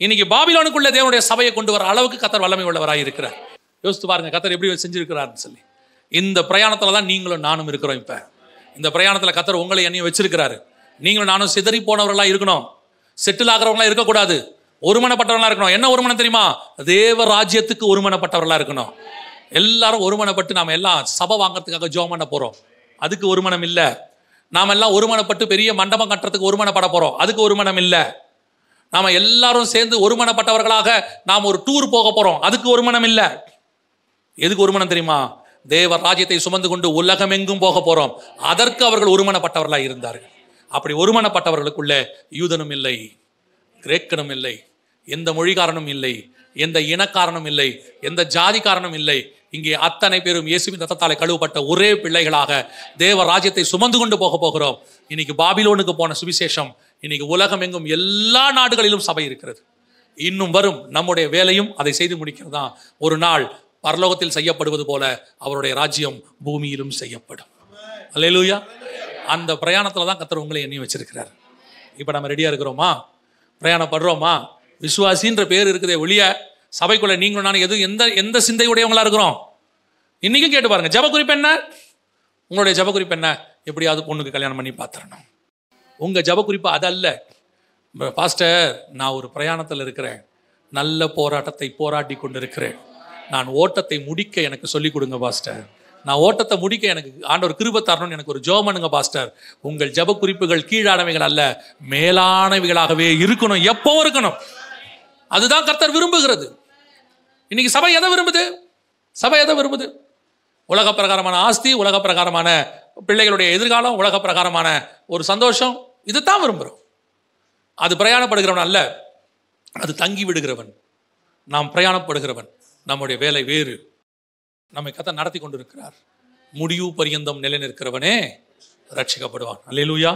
இன்னைக்கு பாபிலோனுக்குள்ள தேவனுடைய சபையை கொண்டு வர அளவுக்கு கர்த்தர் வல்லமை உள்ளவராய் இருக்கிறார். யோசித்து பாருங்க கர்த்தர் எப்படி செஞ்சிருக்கிறார்னு சொல்லி. இந்த பிரயாணத்துல தான் நீங்களும் நானும் இருக்கிறோம். இப்ப இந்த பிரயாணத்துல கர்த்தர் உங்களை என்னையும் வச்சிருக்கிறாரு. நீங்களும் நானும் சிதறி போனவர்களா இருக்கணும், செட்டில் ஆகிறவங்களா இருக்கக்கூடாது, ஒருமனப்பட்டவர்களா இருக்கணும். என்ன ஒருமனம் தெரியுமா? தேவ ராஜ்யத்துக்கு ஒருமனப்பட்டவர்களா இருக்கணும். எல்லாரும் ஒருமனப்பட்டு நாம எல்லாம் சபை வாங்கறதுக்காக ஜெபம் பண்ண போறோம், அதுக்கு ஒருமனம் இல்ல. நாம எல்லாம் ஒருமனப்பட்டு பெரிய மண்டபம் கட்டுறதுக்கு ஒருமனப்பட போறோம், அதுக்கு ஒருமனம் இல்ல. நாம எல்லாரும் சேர்ந்து ஒருமனப்பட்டவர்களாக நாம் ஒரு டூர் போக போறோம், அதுக்கு ஒருமனம் இல்ல. எதுக்கு ஒருமனம் தெரியுமா? தேவ ராஜ்யத்தை சுமந்து கொண்டு உலகம் எங்கும் போக போறோம், அதற்கு அவர்கள் ஒருமனப்பட்டவர்களாக இருந்தார்கள். அப்படி ஒருமனப்பட்டவர்களுக்குள்ள யூதனும் இல்லை, கிரேக்கனும் இல்லை, எந்த மொழிக்காரனும் இல்லை, எந்த இனக்காரனும் இல்லை, எந்த ஜாதிக்காரனும் இல்லை. இங்கே அத்தனை பேரும் இயேசுவின் ரத்தத்தாலே கழுவப்பட்ட ஒரே பிள்ளைகளாக தேவ ராஜ்யத்தை சுமந்து கொண்டு போக போகிறோம். இன்னைக்கு பாபிலோனுக்கு போன சுவிசேஷம் இன்னைக்கு உலகம் எங்கும் எல்லா நாடுகளிலும் சபை இருக்கிறது. இன்னும் வரும் நம்முடைய வேலையும் அதை செய்து முடிக்கிறதா. ஒரு நாள் பரலோகத்தில் செய்யப்படுவது போல அவருடைய ராஜ்யம் பூமியிலும் செய்யப்படும். அல்லேலூயா. அந்த பிரயாணத்துல தான் கர்த்தர் உங்களை எண்ணி வச்சிருக்கிறார். இப்ப நம்ம ரெடியா இருக்கிறோமா? பிரயாணப்படுறோமா? விசுவாசின்ற பேர் இருக்குதே ஒழிய சபைக்குள்ள நீங்களும் நான் எந்த சிந்தையுடையவங்களா இருக்கிறோம்? இன்னைக்கும் கேட்டு பாருங்க. ஜப குறிப்பு என்ன? உங்களுடைய ஜப குறிப்பு என்ன? எப்படியாவது பொண்ணுக்கு கல்யாணம் பண்ணி பார்த்துடணும். உங்க ஜப குறிப்பு அதல்ல. பாஸ்டர், நான் ஒரு பிரயாணத்தில் இருக்கிறேன், நல்ல போராட்டத்தை போராடி கொண்டு இருக்கிறேன், நான் ஓட்டத்தை முடிக்க எனக்கு சொல்லிக் கொடுங்க பாஸ்டர், நான் ஓட்டத்தை முடிக்க எனக்கு ஆண்டவர் கிருபை தரணும்னு எனக்கு ஒரு ஜெபம் பண்ணுங்க பாஸ்டர். உங்கள் ஜப குறிப்புகள் கீழானவைகள் அல்ல, மேலானவைகளாகவே இருக்கணும், எப்பவும் இருக்கணும். அதுதான் கர்த்தர் விரும்புகிறது. இன்னைக்கு சபை எதை விரும்புது? சபை எதை விரும்புது? உலக பிரகாரமான ஆஸ்தி, உலக பிரகாரமான பிள்ளைகளுடைய எதிர்காலம், உலக பிரகாரமான ஒரு சந்தோஷம், இதுதான் விரும்புகிறோம். அது பிரயாணப்படுகிறவன் அல்ல, அது தங்கி விடுகிறவன். நாம் பிரயாணப்படுகிறவன். நம்முடைய வேலை வேறு. நம்மை கர்த்தர் நடத்தி கொண்டிருக்கிறார். முடிவு பரியந்தம் நிலை நிற்கிறவனே ரட்சிக்கப்படுவான். அல்லேலூயா.